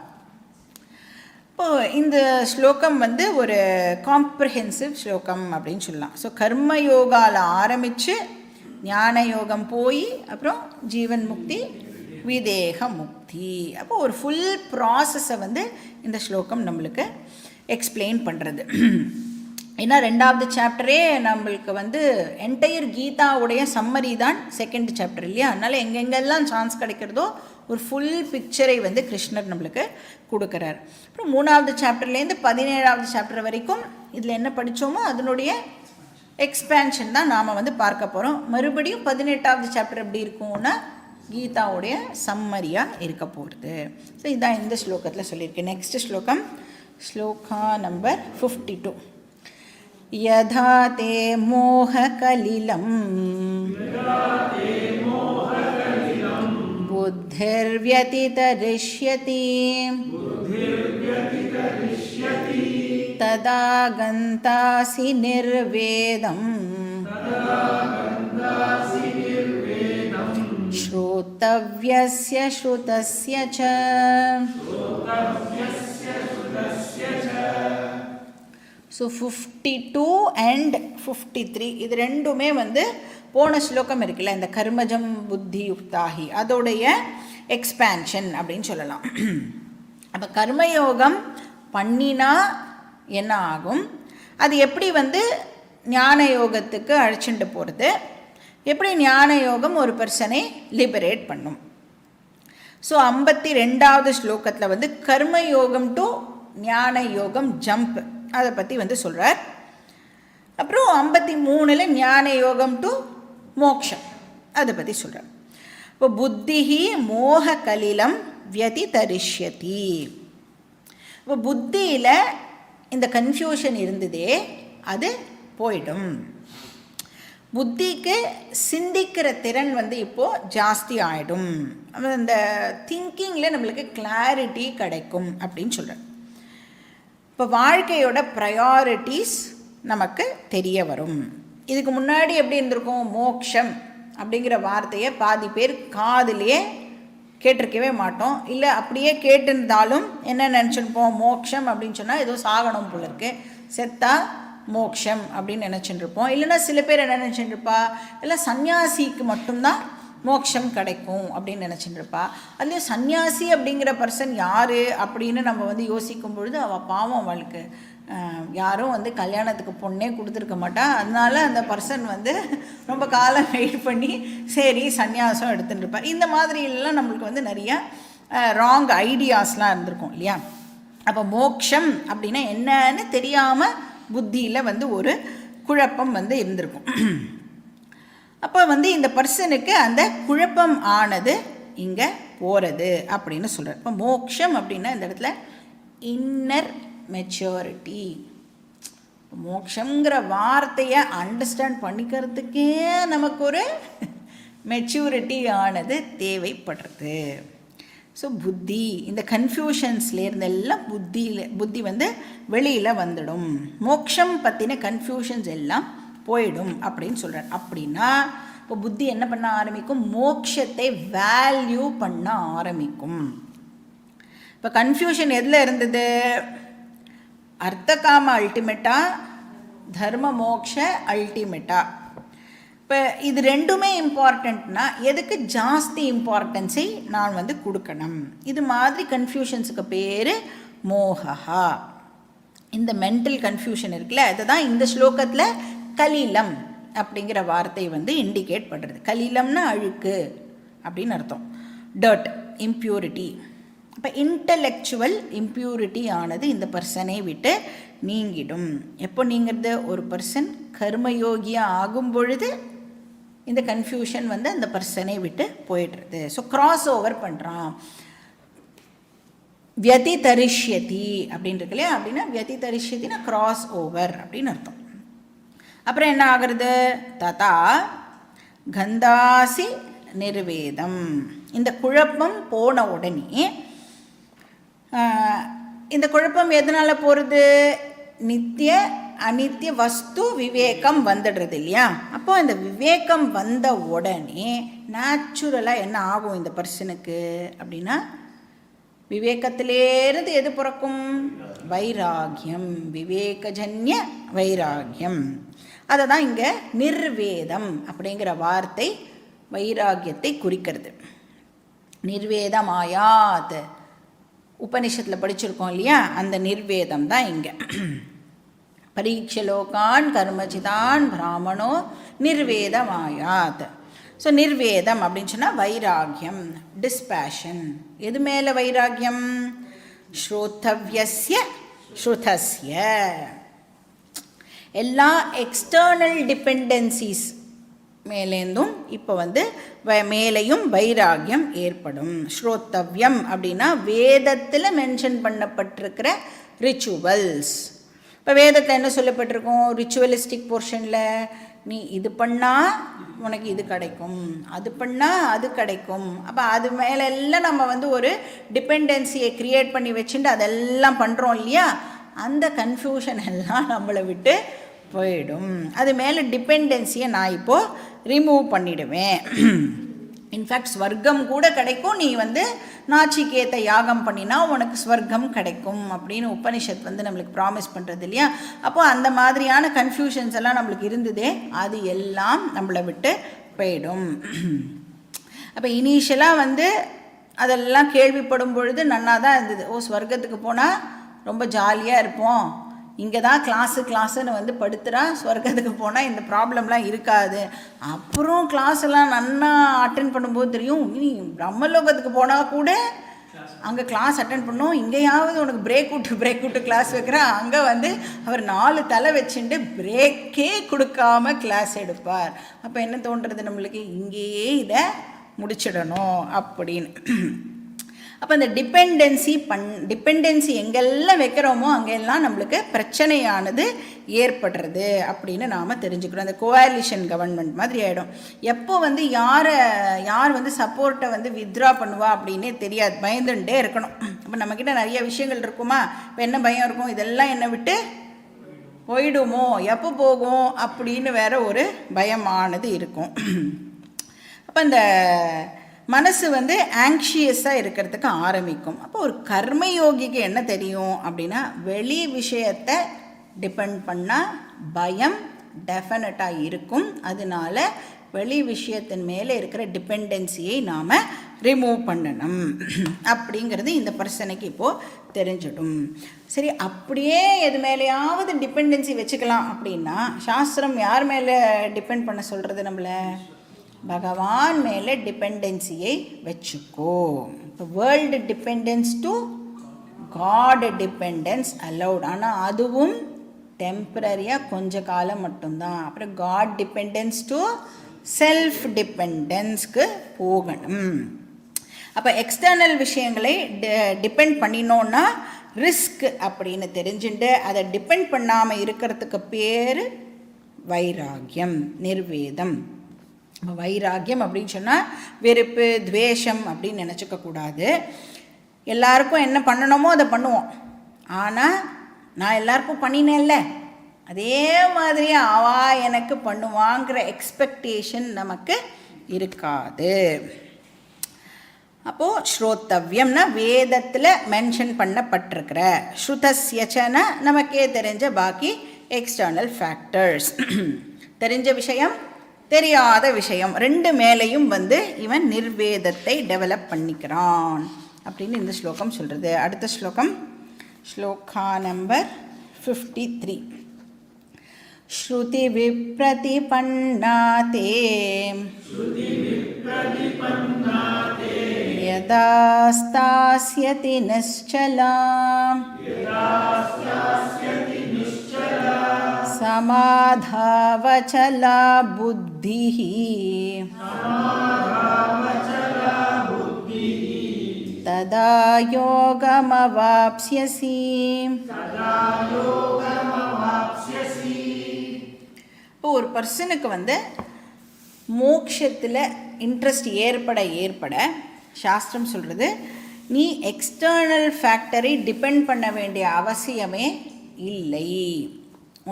இப்போது இந்த ஸ்லோகம் ஒரு காம்ப்ரிஹென்சிவ் ஸ்லோகம் அப்படின்னு சொல்லலாம். ஸோ கர்மயோகாவில் ஆரம்பித்து ஞான யோகம் போய் அப்புறம் ஜீவன் முக்தி, விதேக முக்தி. அப்போ ஒரு ஃபுல் ப்ராசஸை இந்த ஸ்லோகம் நம்மளுக்கு எக்ஸ்பிளைன் பண்ணுறது. ஏன்னா 2வது சாப்டரே நம்மளுக்கு என்டையர் கீதாவுடைய சம்மரி தான் 2nd சாப்டர் இல்லையா. அதனால் எங்கெங்கெல்லாம் சான்ஸ் கிடைக்கிறதோ ஒரு ஃபுல் பிக்சரை கிருஷ்ணர் நம்மளுக்கு கொடுக்குறார். அப்புறம் 3வது சாப்டர்லேருந்து 17வது சாப்டர் வரைக்கும் இதில் என்ன படித்தோமோ அதனுடைய எக்ஸ்பேன்ஷன் தான் நாம் பார்க்க போகிறோம். மறுபடியும் 18வது சாப்டர் எப்படி இருக்கும்னா கீதாவுடைய சம்மரியாக இருக்க போகிறது. ஸோ இதுதான் இந்த ஸ்லோகத்தில் சொல்லியிருக்கு. நெக்ஸ்ட் ஸ்லோகம், ஸ்லோகா நம்பர் 52. யதா தே மோககலிலம் புத்திர்வ்யதிதரிஷ்யதி ததா கந்தாசி நிர்வேதம் ஸ்ரோதவ்யஸ்ய ஸ்ருதஸ்ய ச. ஸோ 52 and 53 இது ரெண்டுமே போன ஸ்லோகம் இருக்குல்ல, இந்த கர்மஜம் புத்தி யுக்தாகி அதோடைய எக்ஸ்பேன்ஷன் அப்படின்னு சொல்லலாம். அப்போ கர்மயோகம் பண்ணினா என்ன ஆகும், அது எப்படி ஞான யோகத்துக்கு அழைச்சிட்டு போகிறது, எப்படி ஞான யோகம் ஒரு பர்சனை லிபரேட் பண்ணும். ஸோ 52வது ஸ்லோகத்தில் கர்மயோகம் டு ஞான யோகம் ஜம்ப் அதை பற்றி சொல்கிறார். அப்புறம் 53ல் ஞான யோகம் டு மோக்ஷம் அதை பற்றி சொல்கிறார். இப்போ புத்திஹி மோக கலிலம் வியதிதரிஷ்யதி. இப்போ புத்தியில் இந்த கன்ஃபியூஷன் இருந்ததே அது போயிடும். புத்திக்கு சிந்திக்கிற திறன் இப்போது ஜாஸ்தி ஆகிடும். அந்த திங்கிங்கில் நம்மளுக்கு கிளாரிட்டி கிடைக்கும் அப்படின்னு சொல்கிறேன். இப்போ வாழ்க்கையோட ப்ரையாரிட்டிஸ் நமக்கு தெரிய வரும். இதுக்கு முன்னாடி எப்படி இருந்திருக்கும், மோக்ஷம் அப்படிங்கிற வார்த்தையை பாதி பேர் காதிலேயே கேட்டிருக்கவே மாட்டோம். இல்லை அப்படியே கேட்டிருந்தாலும் என்ன நினச்சிருப்போம், மோக்ஷம் அப்படின்னு சொன்னால் ஏதோ சாகனம் போல இருக்கு, செத்தா மோக்ஷம் அப்படின்னு நினச்சிட்டு இருப்போம். இல்லைன்னா சில பேர் என்ன நினச்சிட்டு இருப்பா, இல்லை சன்னியாசிக்கு மட்டும்தான் மோக்ஷம் கிடைக்கும் அப்படின்னு நினச்சிட்டு இருப்பா. அதுலேயும் சன்னியாசி அப்படிங்கிற பர்சன் யார் அப்படின்னு நம்ம யோசிக்கும் பொழுது அவள் பாவம், அவளுக்கு யாரும் கல்யாணத்துக்கு பொண்ணே கொடுத்துருக்க மாட்டா. அதனால அந்த பர்சன் ரொம்ப காலம் வெயிட் பண்ணி சரி சன்னியாசம் எடுத்துகிட்டு இருப்பார். இந்த மாதிரிலாம் நம்மளுக்கு நிறையா ராங் ஐடியாஸ்லாம் இருந்திருக்கும் இல்லையா. அப்போ மோக்ஷம் அப்படின்னா என்னன்னு தெரியாமல் புத்தியில் ஒரு குழப்பம் இருந்திருக்கும். அப்போ இந்த பர்சனுக்கு அந்த குழப்பம் ஆனது இங்கே போகிறது அப்படின்னு சொல்கிறார். இப்போ மோக்ஷம் அப்படின்னா இந்த இடத்துல இன்னர் மெச்சூரிட்டி. மோக்ஷங்கிற வார்த்தையை அண்டர்ஸ்டாண்ட் பண்ணிக்கிறதுக்கே நமக்கு ஒரு மெச்சூரிட்டி ஆனது தேவைப்படுறது. ஸோ புத்தி இந்த கன்ஃபியூஷன்ஸ்லேருந்து எல்லாம் புத்தி வெளியில் வந்துடும். மோக்ஷம் பற்றின கன்ஃபியூஷன்ஸ் எல்லாம் போயிடும் அப்படின்னு சொல்கிறார். அப்படின்னா இப்போ புத்தி என்ன பண்ண ஆரம்பிக்கும், மோக்ஷத்தை வேல்யூ பண்ண ஆரம்பிக்கும். இப்போ கன்ஃபியூஷன் எதில் இருந்தது, அர்த்தகாம அல்டிமேட்டா, தர்ம மோக்ஷ அல்டிமேட்டா. இப்போ இது ரெண்டுமே இம்பார்ட்டண்ட்னா எதுக்கு ஜாஸ்தி இம்பார்ட்டன்ஸை நான் கொடுக்கணும். இது மாதிரி கன்ஃபியூஷன்ஸுக்கு பேர் மோகா. இந்த மென்டல் கன்ஃபியூஷன் இருக்குல்ல, அதை தான் இந்த ஸ்லோகத்தில் கலிலம் அப்படிங்கிற வார்த்தை இண்டிகேட் பண்ணுறது. கலிலம்னா அழுக்கு அப்படின்னு அர்த்தம், டர்ட், இம்ப்யூரிட்டி. அப்போ இன்டலெக்சுவல் இம்ப்யூரிட்டி ஆனது இந்த பர்சனை விட்டு நீங்கிடும். எப்போ நீங்கிறது, ஒரு பர்சன் கர்மயோகியாக ஆகும் பொழுது இந்த கன்ஃபியூஷன் அந்த பர்சனை விட்டு போயிடுறது. ஸோ கிராஸ் ஓவர் பண்ணுறான். வியதிதரிஷ்யதி அப்படின்னு இருக்கு இல்லையா? அப்படின்னா வியதிதரிஷ்யத்தினா கிராஸ் ஓவர் அப்படின்னு அர்த்தம். அப்புறம் என்ன ஆகிறது? ததா கந்தாசி நிர்வேதம். இந்த குழப்பம் போன உடனே, இந்த குழப்பம் எதனால் போகிறது? நித்திய அனித்திய வஸ்து விவேகம் வந்துடுறது இல்லையா? அப்போ இந்த விவேகம் வந்த உடனே நேச்சுரலாக என்ன ஆகும் இந்த பர்சனுக்கு அப்படின்னா, விவேகத்திலேருந்து எது பிறக்கும்? வைராகியம், விவேகஜன்ய வைராகியம். அதை தான் இங்கே நிர்வேதம் அப்படிங்கிற வார்த்தை வைராகியத்தை குறிக்கிறது. நிர்வேதமாயாத் உபனிஷத்தில் படிச்சிருக்கோம் இல்லையா? அந்த நிர்வேதம் தான் இங்கே. பரீட்சலோகான் கர்மஜிதான் பிராமணோ நிர்வேதமாயாத். ஸோ நிர்வேதம் அப்படின்னு சொன்னால் வைராகியம், டிஸ்பேஷன். எது மேலே வைராகியம்? ஸ்ரோத்தவ்யஸ்ய ஸ்ருதஸ்ய. எல்லா எக்ஸ்டர்னல் டிபெண்டன்சிஸ் மேலேருந்தும் இப்போ மேலேயும் வைராகியம் ஏற்படும். ஸ்ரோத்தவ்யம் அப்படின்னா வேதத்தில் மென்ஷன் பண்ணப்பட்டிருக்கிற ரிச்சுவல்ஸ். இப்போ வேதத்தில் என்ன சொல்லப்பட்டிருக்கும்? ரிச்சுவலிஸ்டிக் போர்ஷனில் நீ இது பண்ணால் உனக்கு இது கிடைக்கும், அது பண்ணால் அது கிடைக்கும். அப்போ அது மேலெல்லாம் நம்ம ஒரு டிபெண்டன்சியை க்ரியேட் பண்ணி வச்சுட்டு அதெல்லாம் பண்ணுறோம் இல்லையா? அந்த கன்ஃபியூஷன் எல்லாம் நம்மளை விட்டு போயிடும். அது மேலே டிபெண்டன்சியை நான் இப்போது ரிமூவ் பண்ணிவிடுவேன். இன்ஃபேக்ட் ஸ்வர்க்கம் கூட கிடைக்கும். நீ நாச்சிகேத யாகம் பண்ணினா உனக்கு ஸ்வர்க்கம் கிடைக்கும் அப்படின்னு உபனிஷத் நம்மளுக்கு ப்ராமிஸ் பண்ணுறது இல்லையா? அப்போ அந்த மாதிரியான கன்ஃபியூஷன்ஸ் எல்லாம் நம்மளுக்கு இருந்ததே, அது எல்லாம் நம்மளை விட்டு போயிடும். அப்போ இனிஷியலாக அதெல்லாம் கேள்விப்படும் பொழுது நன்னா தான் இருந்தது. ஓ, ஸ்வர்க்கத்துக்கு போனால் ரொம்ப ஜாலியாக இருப்போம், இங்கே தான் கிளாஸுன்னு படுத்துகிறா, ஸ்வர்க்கத்துக்கு போனால் இந்த ப்ராப்ளம்லாம் இருக்காது. அப்புறம் கிளாஸ் எல்லாம் நன்னா அட்டென்ட் பண்ணும்போது தெரியும், இனி பிரம்மலோகத்துக்கு போனால் கூட அங்கே கிளாஸ் அட்டென்ட் பண்ணோம், இங்கேயாவது உனக்கு பிரேக் விட்டு கிளாஸ் வைக்கிறா. அங்கே அவர் 4 தலை வச்சுட்டு பிரேக்கே கொடுக்காம கிளாஸ் எடுப்பார். அப்போ என்ன தோன்றுறது நம்மளுக்கு? இங்கேயே இதை முடிச்சிடணும் அப்படின்னு. அப்போ அந்த டிபெண்டன்சி எங்கெல்லாம் வைக்கிறோமோ அங்கெல்லாம் நம்மளுக்கு பிரச்சனையானது ஏற்படுறது அப்படின்னு நாம் தெரிஞ்சுக்கிறோம். அந்த கோஆலிஷன் கவர்மெண்ட் மாதிரி ஆகிடும். எப்போ யார் சப்போர்ட்டை வித்ட்ரா பண்ணுவா அப்படின்னே தெரியாது, பயந்துட்டே இருக்கணும். அப்போ நம்மக்கிட்ட நிறைய விஷயங்கள் இருக்குமா? இப்போ என்ன பயம் இருக்கும்? இதெல்லாம் என்னை விட்டு போயிடுமோ, எப்போ போகும் அப்படின்னு வேற ஒரு பயமானது இருக்கும். அப்போ அந்த மனசு ஆங்ஷியஸாக இருக்கிறதுக்கு ஆரம்பிக்கும். அப்போ ஒரு கர்மயோகிக்கு என்ன தெரியும் அப்படின்னா, வெளி விஷயத்தை டிபெண்ட் பண்ணால் பயம் டெஃபினட்டாக இருக்கும். அதனால வெளி விஷயத்தின் மேலே இருக்கிற டிபெண்டன்சியை நாம் ரிமூவ் பண்ணணும் அப்படிங்கிறது இந்த பர்சனுக்கு இப்போது தெரிஞ்சிடும். சரி, அப்படியே எது மேலேயாவது டிபெண்டன்சி வச்சுக்கலாம் அப்படின்னா சாஸ்திரம் யார் மேலே டிபெண்ட் பண்ண சொல்கிறது? நம்மளை பகவான் மேலே டிபெண்டன்சியை வச்சுக்கோ. இப்போ world dependence to God dependence allowed. ஆனால் அதுவும் டெம்பரரியாக கொஞ்ச காலம் மட்டும்தான். அப்புறம் காட் டிபெண்டன்ஸ் டு செல்ஃப் டிபெண்டன்ஸ்க்கு போகணும். அப்போ எக்ஸ்டர்னல் விஷயங்களை டிபெண்ட் பண்ணினோன்னா ரிஸ்க் அப்படின்னு தெரிஞ்சுட்டு அதை டிபெண்ட் பண்ணாமல் இருக்கிறதுக்கு பேர் வைராகியம், நிர்வேதம். வைராகியம் அப்படின்னு சொன்னால் வெறுப்பு, துவேஷம் அப்படின்னு நினச்சிக்கக்கூடாது. எல்லாருக்கும் என்ன பண்ணணுமோ அதை பண்ணுவோம். ஆனால் நான் எல்லாருக்கும் பண்ணினேன்ல, அதே மாதிரி அவா எனக்கு பண்ணுவாங்கிற எக்ஸ்பெக்டேஷன் நமக்கு இருக்காது. அப்போது ஸ்ரோத்தவ்யம்னா வேதத்தில் மென்ஷன் பண்ணப்பட்டிருக்கிற, ஸ்ருதஸ்யச்சன நமக்கே தெரிஞ்ச பாக்கி எக்ஸ்டர்னல் ஃபேக்டர்ஸ். தெரிஞ்ச விஷயம், தெரியாத விஷயம், ரெண்டு மேலேயும் இவன் நிர்வேதத்தை டெவலப் பண்ணிக்கிறான் அப்படின்னு இந்த ஸ்லோகம் சொல்கிறது. அடுத்த ஸ்லோகம், ஸ்லோகா நம்பர் 53. ஸ்ருதி விப்ரதிபன்னாதே யதா ஸ்தாஸ்யதி நிஷ்சலா சமாதாவச்சலா புத்திஹி ததா யோகமவாப்ஸ்யசி. இப்போ ஒரு பர்சனுக்கு வந்து மோட்சத்தில் இன்ட்ரெஸ்ட் ஏற்பட சாஸ்திரம் சொல்கிறது, நீ எக்ஸ்டர்னல் ஃபேக்டரை டிபெண்ட் பண்ண வேண்டிய அவசியமே இல்லை.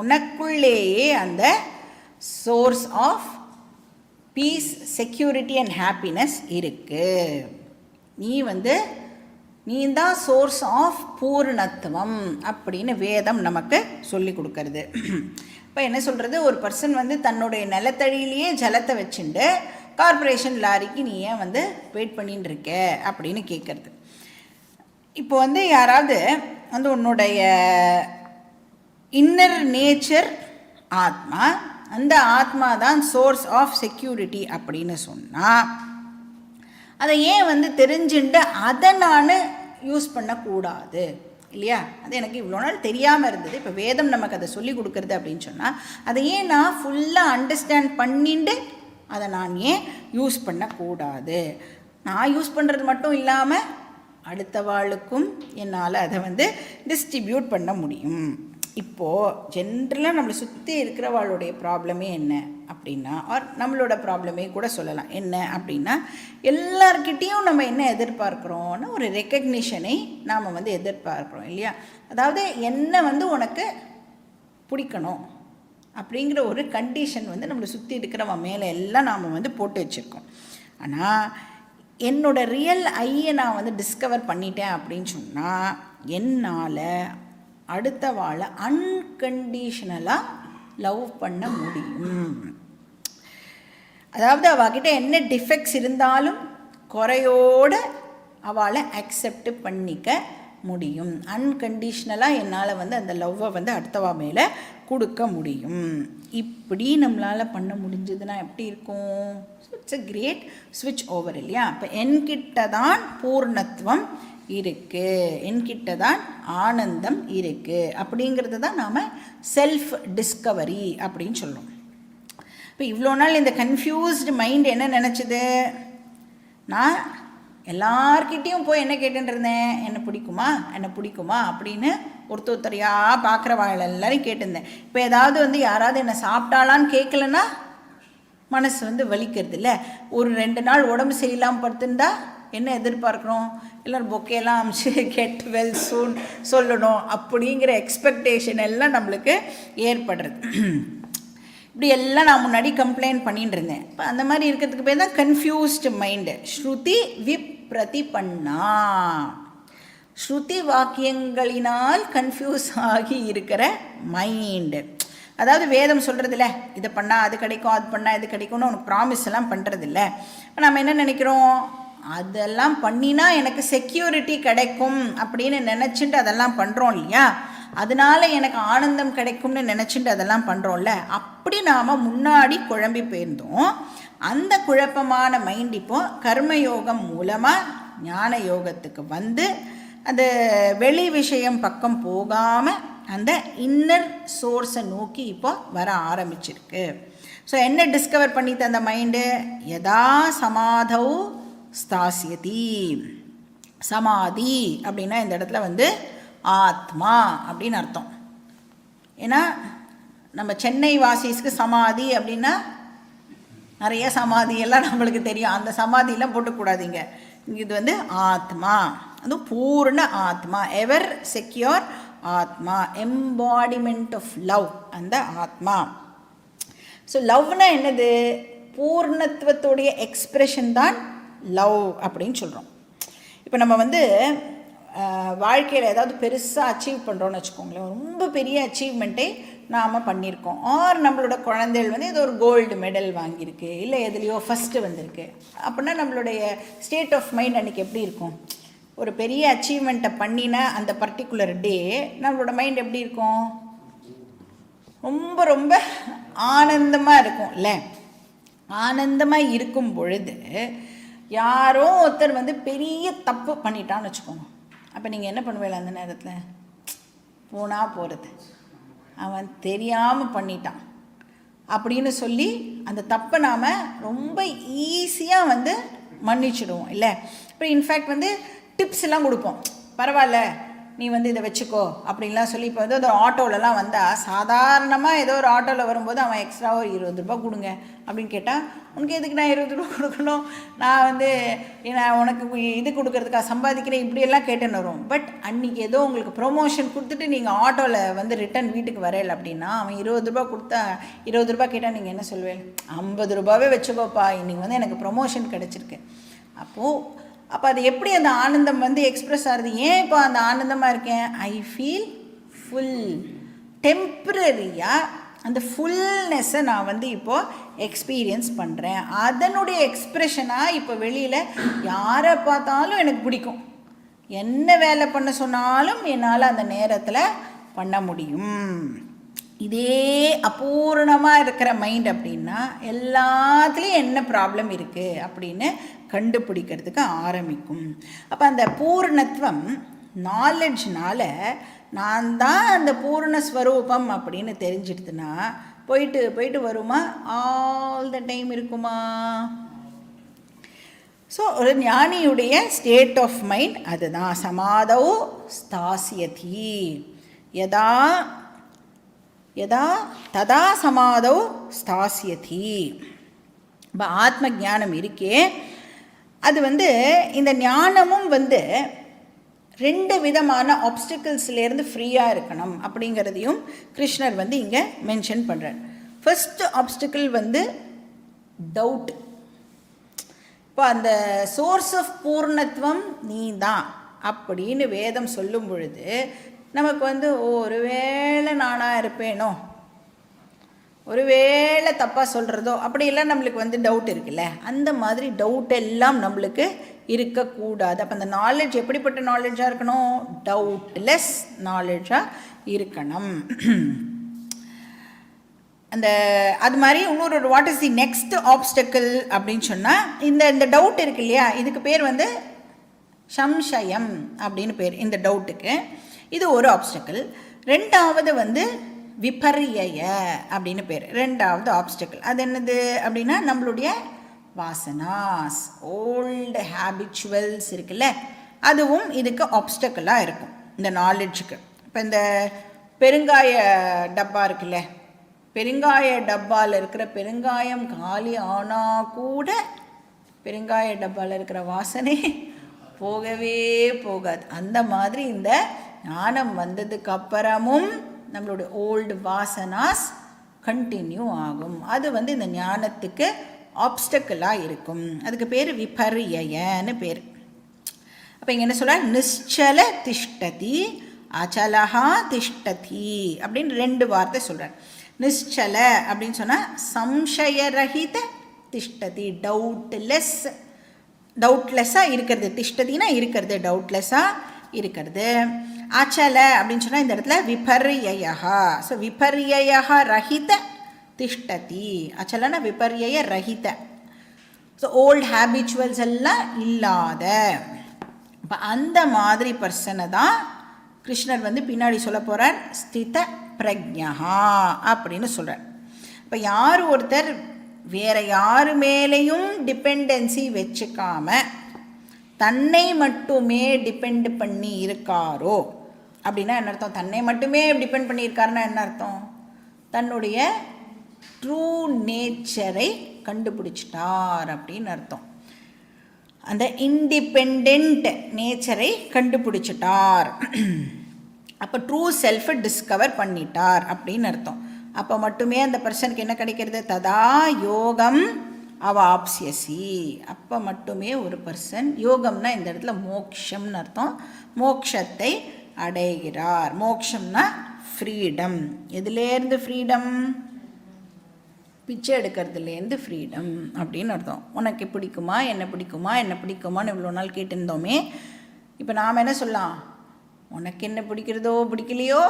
உனக்குள்ளேயே அந்த source of peace, security and happiness இருக்குது. நீ தான் சோர்ஸ் ஆஃப் பூர்ணத்துவம் அப்படின்னு வேதம் நமக்கு சொல்லி கொடுக்கறது. இப்போ என்ன சொல்கிறது, ஒரு பர்சன் வந்து தன்னுடைய நிலத்தடியிலேயே ஜலத்தை வச்சுட்டு கார்பரேஷன் லாரிக்கு நீ ஏன் வந்து வெயிட் பண்ணின்னு இருக்க அப்படின்னு கேட்குறது. இப்போ வந்து யாராவது வந்து உன்னுடைய இன்னர் நேச்சர் ஆத்மா, அந்த ஆத்மா தான் சோர்ஸ் ஆஃப் செக்யூரிட்டி அப்படின்னு சொன்னால், அதை ஏன் வந்து தெரிஞ்சுட்டு அதை நான் யூஸ் பண்ணக்கூடாது இல்லையா? அது எனக்கு இவ்வளோ நாள் தெரியாமல் இருந்தது, இப்போ வேதம் நமக்கு அதை சொல்லி கொடுக்குறது அப்படின்னு சொன்னால், அதை ஏன் நான் ஃபுல்லாக அண்டர்ஸ்டாண்ட் பண்ணிட்டு அதை நான் ஏன் யூஸ் பண்ணக்கூடாது? நான் யூஸ் பண்ணுறது மட்டும் இல்லாமல் அடுத்தவாளுக்கும் என்னால் அதை வந்து டிஸ்ட்ரிபியூட் பண்ண முடியும். இப்போது ஜென்ரலாக நம்மளை சுற்றி இருக்கிறவாளுடைய ப்ராப்ளமே என்ன அப்படின்னா, ஆர் நம்மளோட ப்ராப்ளமே கூட சொல்லலாம் என்ன அப்படின்னா, எல்லார்கிட்டேயும் நம்ம என்ன எதிர்பார்க்குறோன்னா ஒரு ரெக்கக்னிஷனை நாம் வந்து எதிர்பார்க்குறோம் இல்லையா? அதாவது என்ன வந்து உனக்கு பிடிக்கணும் அப்படிங்கிற ஒரு கண்டிஷன் வந்து நம்மளை சுற்றி இருக்கிறவன் மேலே எல்லாம் நாம் வந்து போட்டு வச்சுருக்கோம். ஆனால் என்னோட ரியல் ஐயை நான் வந்து டிஸ்கவர் பண்ணிட்டேன் அப்படின்னு சொன்னால், என்னால் அடுத்த வாழை அன்கண்டிஷனலாக லவ் பண்ண முடியும். அதாவது அவகிட்ட என்ன டிஃபெக்ட்ஸ் இருந்தாலும் குறையோட அவளை அக்செப்ட் பண்ணிக்க முடியும். அன்கண்டிஷ்னலாக என்னால் வந்து அந்த லவ்வை வந்து அடுத்தவா மேலே கொடுக்க முடியும். இப்படி நம்மளால் பண்ண முடிஞ்சதுன்னா எப்படி இருக்கும்? இட்ஸ் அ கிரேட் ஸ்விட்ச் ஓவர் இல்லையா? இப்போ என்கிட்ட தான் பூர்ணத்துவம் இருக்குது, என்கிட்ட தான் ஆனந்தம் இருக்குது அப்படிங்கிறது தான் நாம் செல்ஃப் டிஸ்கவரி அப்படின்னு சொல்கிறோம். இப்போ இவ்வளோ நாள் இந்த கன்ஃபியூஸ்டு மைண்ட் என்ன நினச்சிது, நான் எல்லார்கிட்டேயும் போய் என்ன கேட்டுட்டு இருந்தேன், என்ன பிடிக்குமா அப்படின்னு ஒருத்தரையாக பார்க்குற வாழ எல்லாரையும் கேட்டிருந்தேன். இப்போ ஏதாவது வந்து யாராவது என்னை சாப்பிட்டாலான்னு கேட்கலன்னா மனசு வந்து வலிக்கிறது இல்லை. ஒரு 2 நாள் உடம்பு சரியில்லாமல் படுத்துருந்தா என்ன எதிர்பார்க்குறோம், எல்லோரும் பொக்கையெல்லாம் அமிச்சு கெட் வெல் சூன் சொல்லணும் அப்படிங்கிற எக்ஸ்பெக்டேஷன் எல்லாம் நம்மளுக்கு ஏற்படுறது. இப்படி எல்லாம் நான் முன்னாடி கம்ப்ளைண்ட் பண்ணிட்டு இருந்தேன். இப்போ அந்த மாதிரி இருக்கிறதுக்கு பேர் தான் கன்ஃபியூஸ்டு மைண்டு. ஸ்ருதி விப்ரதிபன்னா, ஸ்ருதி வாக்கியங்களினால் கன்ஃபியூஸ் ஆகி இருக்கிற மைண்டு. அதாவது வேதம் சொல்கிறதில்ல, இதை பண்ணால் அது கிடைக்கும், அது பண்ணால் இது கிடைக்கும்னு உனக்கு ப்ராமிஸ் எல்லாம் பண்ணுறதில்ல. இப்போ நம்ம என்ன நினைக்கிறோம், அதெல்லாம் பண்ணினா எனக்கு செக்யூரிட்டி கிடைக்கும் அப்படின்னு நினச்சிட்டு அதெல்லாம் பண்ணுறோம் இல்லையா? அதனால எனக்கு ஆனந்தம் கிடைக்கும்னு நினச்சிட்டு அதெல்லாம் பண்ணுறோம்ல. அப்படி நாம் முன்னாடி குழம்பி போயிருந்தோம். அந்த குழப்பமான மைண்ட் இப்போ கர்மயோகம் மூலமாக ஞான யோகத்துக்கு வந்து அந்த வெளி விஷயம் பக்கம் போகாமல் அந்த இன்னர் சோர்ஸை நோக்கி இப்போ வர ஆரம்பிச்சிருக்கு. ஸோ என்ன டிஸ்கவர் பண்ணிட்டு அந்த மைண்டு, யதா சமாதௌ ஸ்தாஸ்யதி. சமாதி அப்படின்னா இந்த இடத்துல வந்து ஆத்மா அப்படின்னு அர்த்தம். ஏன்னா நம்ம சென்னை வாசிஸ்க்கு சமாதி அப்படின்னா நிறைய சமாதியெல்லாம் நம்மளுக்கு தெரியும், அந்த சமாதியெல்லாம் போட்டுக்கூடாதீங்க. இது வந்து ஆத்மா, அதுவும் பூர்ண ஆத்மா, எவர் செக்யூர் ஆத்மா, எம்பாடிமெண்ட் ஆஃப் லவ், அந்த ஆத்மா. ஸோ லவ்னா என்னது, பூர்ணத்துவத்துடைய எக்ஸ்பிரஷன் தான் லவ் அப்படின்னு சொல்கிறோம். இப்போ நம்ம வந்து வாழ்க்கையில் ஏதாவது பெருசாக அச்சீவ் பண்ணுறோன்னு வச்சுக்கோங்களேன், ரொம்ப பெரிய அச்சீவ்மெண்ட்டே நாம் பண்ணியிருக்கோம். ஆர் நம்மளோட குழந்தைகள் வந்து ஏதோ ஒரு கோல்டு மெடல் வாங்கியிருக்கு, இல்லை எதுலேயோ ஃபஸ்ட்டு வந்திருக்கு அப்படின்னா நம்மளுடைய ஸ்டேட் ஆஃப் மைண்ட் அன்றைக்கி எப்படி இருக்கும்? ஒரு பெரிய அச்சீவ்மெண்ட்டை பண்ணின அந்த பர்டிகுலர் டே நம்மளோட மைண்ட் எப்படி இருக்கும்? ரொம்ப ரொம்ப ஆனந்தமாக இருக்கும் இல்லை? ஆனந்தமாக இருக்கும் பொழுது யாரோ ஒருத்தர் வந்து பெரிய தப்பு பண்ணிட்டான்னு வச்சுக்கோங்க. அப்போ நீங்கள் என்ன பண்ணுவீங்க அந்த நேரத்தில்? போனால் போகிறது, அவன் தெரியாமல் பண்ணிட்டான் அப்படின்னு சொல்லி அந்த தப்பை நாம் ரொம்ப ஈஸியாக வந்து மன்னிச்சிடுவோம் இல்லை? இப்போ இன்ஃபேக்ட் வந்து டிப்ஸ் எல்லாம் கொடுப்போம். பரவாயில்ல நீ வந்து இதை வச்சுக்கோ அப்படின்லாம் சொல்லி. இப்போ வந்து ஒரு ஆட்டோலலாம் வந்தால் சாதாரணமாக ஏதோ ஒரு ஆட்டோவில் வரும்போது அவன் எக்ஸ்ட்ராவாக ஒரு 20 ரூபா கொடுங்க அப்படின்னு கேட்டால், உனக்கு எதுக்கு நான் 20 ரூபா கொடுக்கணும், நான் வந்து நான் உனக்கு இது கொடுக்கறதுக்காக சம்பாதிக்கிறேன் இப்படியெல்லாம் கேட்டுன்னு வரும். பட் அன்றைக்கி ஏதோ உங்களுக்கு ப்ரொமோஷன் கொடுத்துட்டு நீங்கள் ஆட்டோவில் வந்து ரிட்டன் வீட்டுக்கு வரல அப்படின்னா அவன் 20 ரூபா கொடுத்தா 20 ரூபா கேட்டால் நீங்கள் என்ன சொல்வேன்? 50 ரூபாவே வச்சுக்கோப்பா, இன்றைக்கி வந்து எனக்கு ப்ரொமோஷன் கிடச்சிருக்கு. அப்போ அது எப்படி அந்த ஆனந்தம் வந்து எக்ஸ்ப்ரெஸ் ஆகுது? ஏன் இப்போ அந்த ஆனந்தமாக இருக்கேன்? I feel full. டெம்ப்ரரியாக அந்த ஃபுல்னஸை நான் வந்து இப்போது எக்ஸ்பீரியன்ஸ் பண்ணுறேன். அதனுடைய எக்ஸ்ப்ரெஷனாக இப்போ வெளியில் யாரை பார்த்தாலும் எனக்கு பிடிக்கும். என்ன வேலை பண்ண சொன்னாலும் என்னால் அந்த நேரத்தில் பண்ண முடியும். இதே அபூர்ணமாக இருக்கிற மைண்ட் அப்படின்னா எல்லாத்துலேயும் என்ன ப்ராப்ளம் இருக்குது அப்படின்னு கண்டுபிடிக்கிறதுக்கு ஆரம்பிக்கும். அப்போ அந்த பூர்ணத்துவம் நாலெட்ஜ்னால் நான் தான் அந்த பூர்ணஸ்வரூபம் அப்படின்னு தெரிஞ்சிடுதுன்னா போயிட்டு போயிட்டு வருமா? ஆல் த டைம் இருக்குமா? ஸோ ஒரு ஞானியுடைய ஸ்டேட் ஆஃப் மைண்ட் அதுதான். சமாதௌ ஸ்தாஸ்யதி யதா யதா ததா சமாதௌ ஸ்தாஸ்யதி. இப்போ ஆத்ம ஞானம் இருக்கே, அது வந்து இந்த ஞானமும் வந்து 2 விதமான ஆப்ஸ்டிக்கிள்ஸ்லேருந்து ஃப்ரீயாக இருக்கணும் அப்படிங்கிறதையும் கிருஷ்ணர் வந்து இங்கே மென்ஷன் பண்ணுறார். ஃபர்ஸ்ட் ஆப்ஸ்டிக்கிள் வந்து டவுட். இப்போ அந்த சோர்ஸ் ஆஃப் பூர்ணத்துவம் நீ தான் அப்படின்னு வேதம் சொல்லும் பொழுது நமக்கு வந்து ஒருவேளை நானாக இருப்பேனோ, ஒருவேளை தப்பாக சொல்கிறதோ அப்படியெல்லாம் நம்மளுக்கு வந்து டவுட் இருக்குல்ல. அந்த மாதிரி டவுட் எல்லாம் நம்மளுக்கு இருக்கக்கூடாது. அப்போ அந்த நாலேஜ் எப்படிப்பட்ட நாலேஜாக இருக்கணும்? டவுட்லெஸ் நாலேஜாக இருக்கணும். அந்த அது மாதிரி இன்னொரு what is the next obstacle அப்படின்னு சொன்னால் இந்த டவுட் இருக்கு இல்லையா, இதுக்கு பேர் வந்து சம்சயம் அப்படின்னு பேர் இந்த டவுட்டுக்கு. இது ஒரு ஆப்ஸ்டக்கிள். ரெண்டாவது வந்து விபர்யய அப்படின்னு பேர், ரெண்டாவது ஆப்ஸ்டக்கிள். அது என்னது அப்படின்னா நம்மளுடைய வாசனாஸ், ஓல்டு ஹேபிச்சுவல்ஸ் இருக்குல்ல, அதுவும் இதுக்கு ஆப்ஸ்டக்கிளாக இருக்கும் இந்த நாலேஜுக்கு. இப்போ இந்த பெருங்காய டப்பா இருக்குல்ல, பெருங்காய டப்பாவில் இருக்கிற பெருங்காயம் காலி ஆனால் கூட பெருங்காய டப்பாவில் இருக்கிற வாசனை போகவே போகாது. அந்த மாதிரி இந்த ஞானம் வந்ததுக்கு அப்புறமும் நம்மளுடைய ஓல்டு வாசனாஸ் கண்டினியூ ஆகும். அது வந்து இந்த ஞானத்துக்கு ஆப்ஸ்டக்கிளாக இருக்கும். அதுக்கு பேர் விபர்யயன்னு பேர். அப்போ இங்கே என்ன சொல்ற? நிశ్చல திஷ்டதி அச்சலஹா திஷ்டதி அப்படின்னு 2 வார்த்தை சொல்கிறார். நிశ్చல அப்படின்னு சொன்னால் சம்சயரஹித திஷ்டதி, டவுட்லெஸ்ஸாக இருக்கிறது. திஷ்டதினா இருக்கிறது, டவுட்லெஸ்ஸாக இருக்கிறது. அச்சல அப்படின்னு சொன்னால் இந்த இடத்துல விபர்யயா. ஸோ விபர்யயா ரஹித திஷ்டதி. அச்சலனா விபர்யய ரஹித. ஸோ ஓல்டு ஹேபிச்சுவல்ஸ் எல்லாம் இல்லாத. இப்போ அந்த மாதிரி பர்சனை தான் கிருஷ்ணர் வந்து பின்னாடி சொல்ல போகிறார் ஸ்தித பிரஜ்ஞா அப்படின்னு சொல்கிறார். இப்போ யார் ஒருத்தர் வேறு யாரு மேலேயும் டிபெண்டன்சி வச்சுக்காம தன்னை மட்டுமே டிபெண்ட் பண்ணி இருக்காரோ அப்படின்னா என்ன அர்த்தம்? தன்னை மட்டுமே டிபெண்ட் பண்ணியிருக்காருன்னா என்ன அர்த்தம்? தன்னுடைய ட்ரூ நேச்சரை கண்டுபிடிச்சிட்டார் அப்படின்னு அர்த்தம். அந்த இண்டிபெண்ட் நேச்சரை கண்டுபிடிச்சிட்டார். அப்போ ட்ரூ செல்ஃபை டிஸ்கவர் பண்ணிட்டார் அப்படின்னு அர்த்தம். அப்போ மட்டுமே அந்த பர்சனுக்கு என்ன கிடைக்கிறது? ததா யோகம் அவாப்ஸ்யசி. அப்போ மட்டுமே ஒரு பர்சன், யோகம்னா இந்த இடத்துல மோக்ஷம்னு அர்த்தம், மோக்ஷத்தை அடைகிறார். மோக்ஷம்னா ஃப்ரீடம். எதுலேருந்து ஃப்ரீடம்? பிச்சை எடுக்கிறதுலேருந்து ஃப்ரீடம் அப்படின்னு அர்த்தம். உனக்கு பிடிக்குமா, என்ன பிடிக்குமா, என்ன பிடிக்குமான்னு இவ்வளோ நாள் கேட்டிருந்தோமே. இப்போ நாம் என்ன சொல்லலாம்? உனக்கு என்ன பிடிக்கிறதோ பிடிக்கலையோ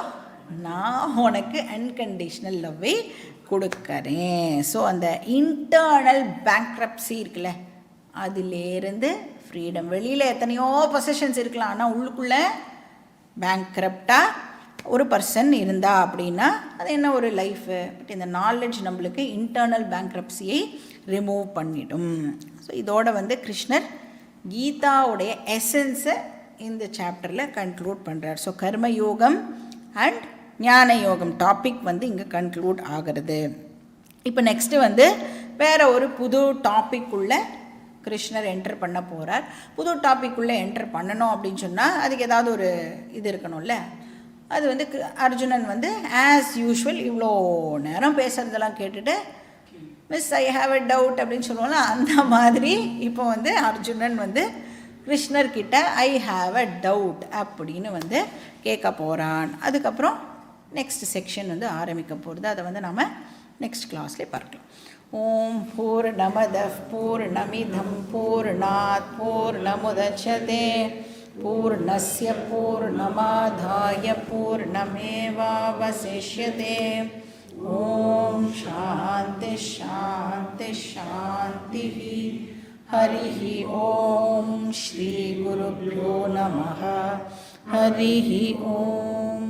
நான் உனக்கு அன்கண்டிஷ்னல் லவ்வை கொடுக்கறேன். ஸோ அந்த இன்டர்னல் பேங்க்ரப்சி இருக்குல்ல, அதிலேருந்து ஃப்ரீடம். வெளியில் எத்தனையோ பொசஷன்ஸ் இருக்கலாம், ஆனால் உள்ளுக்குள்ளே பேங்க்ரப்டாக ஒரு பர்சன் இருந்தா அப்படின்னா அது என்ன ஒரு லைஃபு? பட் இந்த நாலேஜ் நம்மளுக்கு இன்டர்னல் பேங்க்ரப்சியை ரிமூவ் பண்ணிடும். ஸோ இதோட வந்து கிருஷ்ணர் கீதாவுடைய எசன்ஸை இந்த சாப்டரில் கன்க்ளூட் பண்ணுறார். ஸோ கர்மயோகம் அண்ட் ஞான யோகம் டாபிக் வந்து இங்கே கன்க்ளூட் ஆகிறது. இப்போ நெக்ஸ்ட்டு வந்து வேறு ஒரு புது டாபிக் உள்ள கிருஷ்ணர் என்டர் பண்ண போகிறார். புது டாபிக்குள்ளே என்டர் பண்ணணும் அப்படின்னு சொன்னால் அதுக்கு ஏதாவது ஒரு இது இருக்கணும்ல. அது வந்து அர்ஜுனன் வந்து ஆஸ் யூஷுவல் இவ்வளோ நேரம் பேசுகிறதெல்லாம் கேட்டுட்டு miss I have a doubt அப்படின்னு சொல்லுவோம்ல, அந்த மாதிரி இப்போ வந்து அர்ஜுனன் வந்து கிருஷ்ணர்கிட்ட ஐ ஹாவ் எ டவுட் அப்படின்னு வந்து கேட்க போகிறான். அதுக்கப்புறம் நெக்ஸ்ட் செக்ஷன் வந்து ஆரம்பிக்க போகிறது. அதை வந்து நாம் நெக்ஸ்ட் கிளாஸ்லேயே பார்க்கலாம். ஓம் பூர்ணமதః பூர்ணமிதம் பூர்ணாத் பூர்ணமுதச்யதே பூர்ணஸ்ய பூர்ணமாதாய பூர்ணமேவாவசிஷ்யதே. ஓம் சாந்தி சாந்தி சாந்தி. ஹரி ஓம் ஸ்ரீ குருப்யோ நமः. ஹரி ஓம்.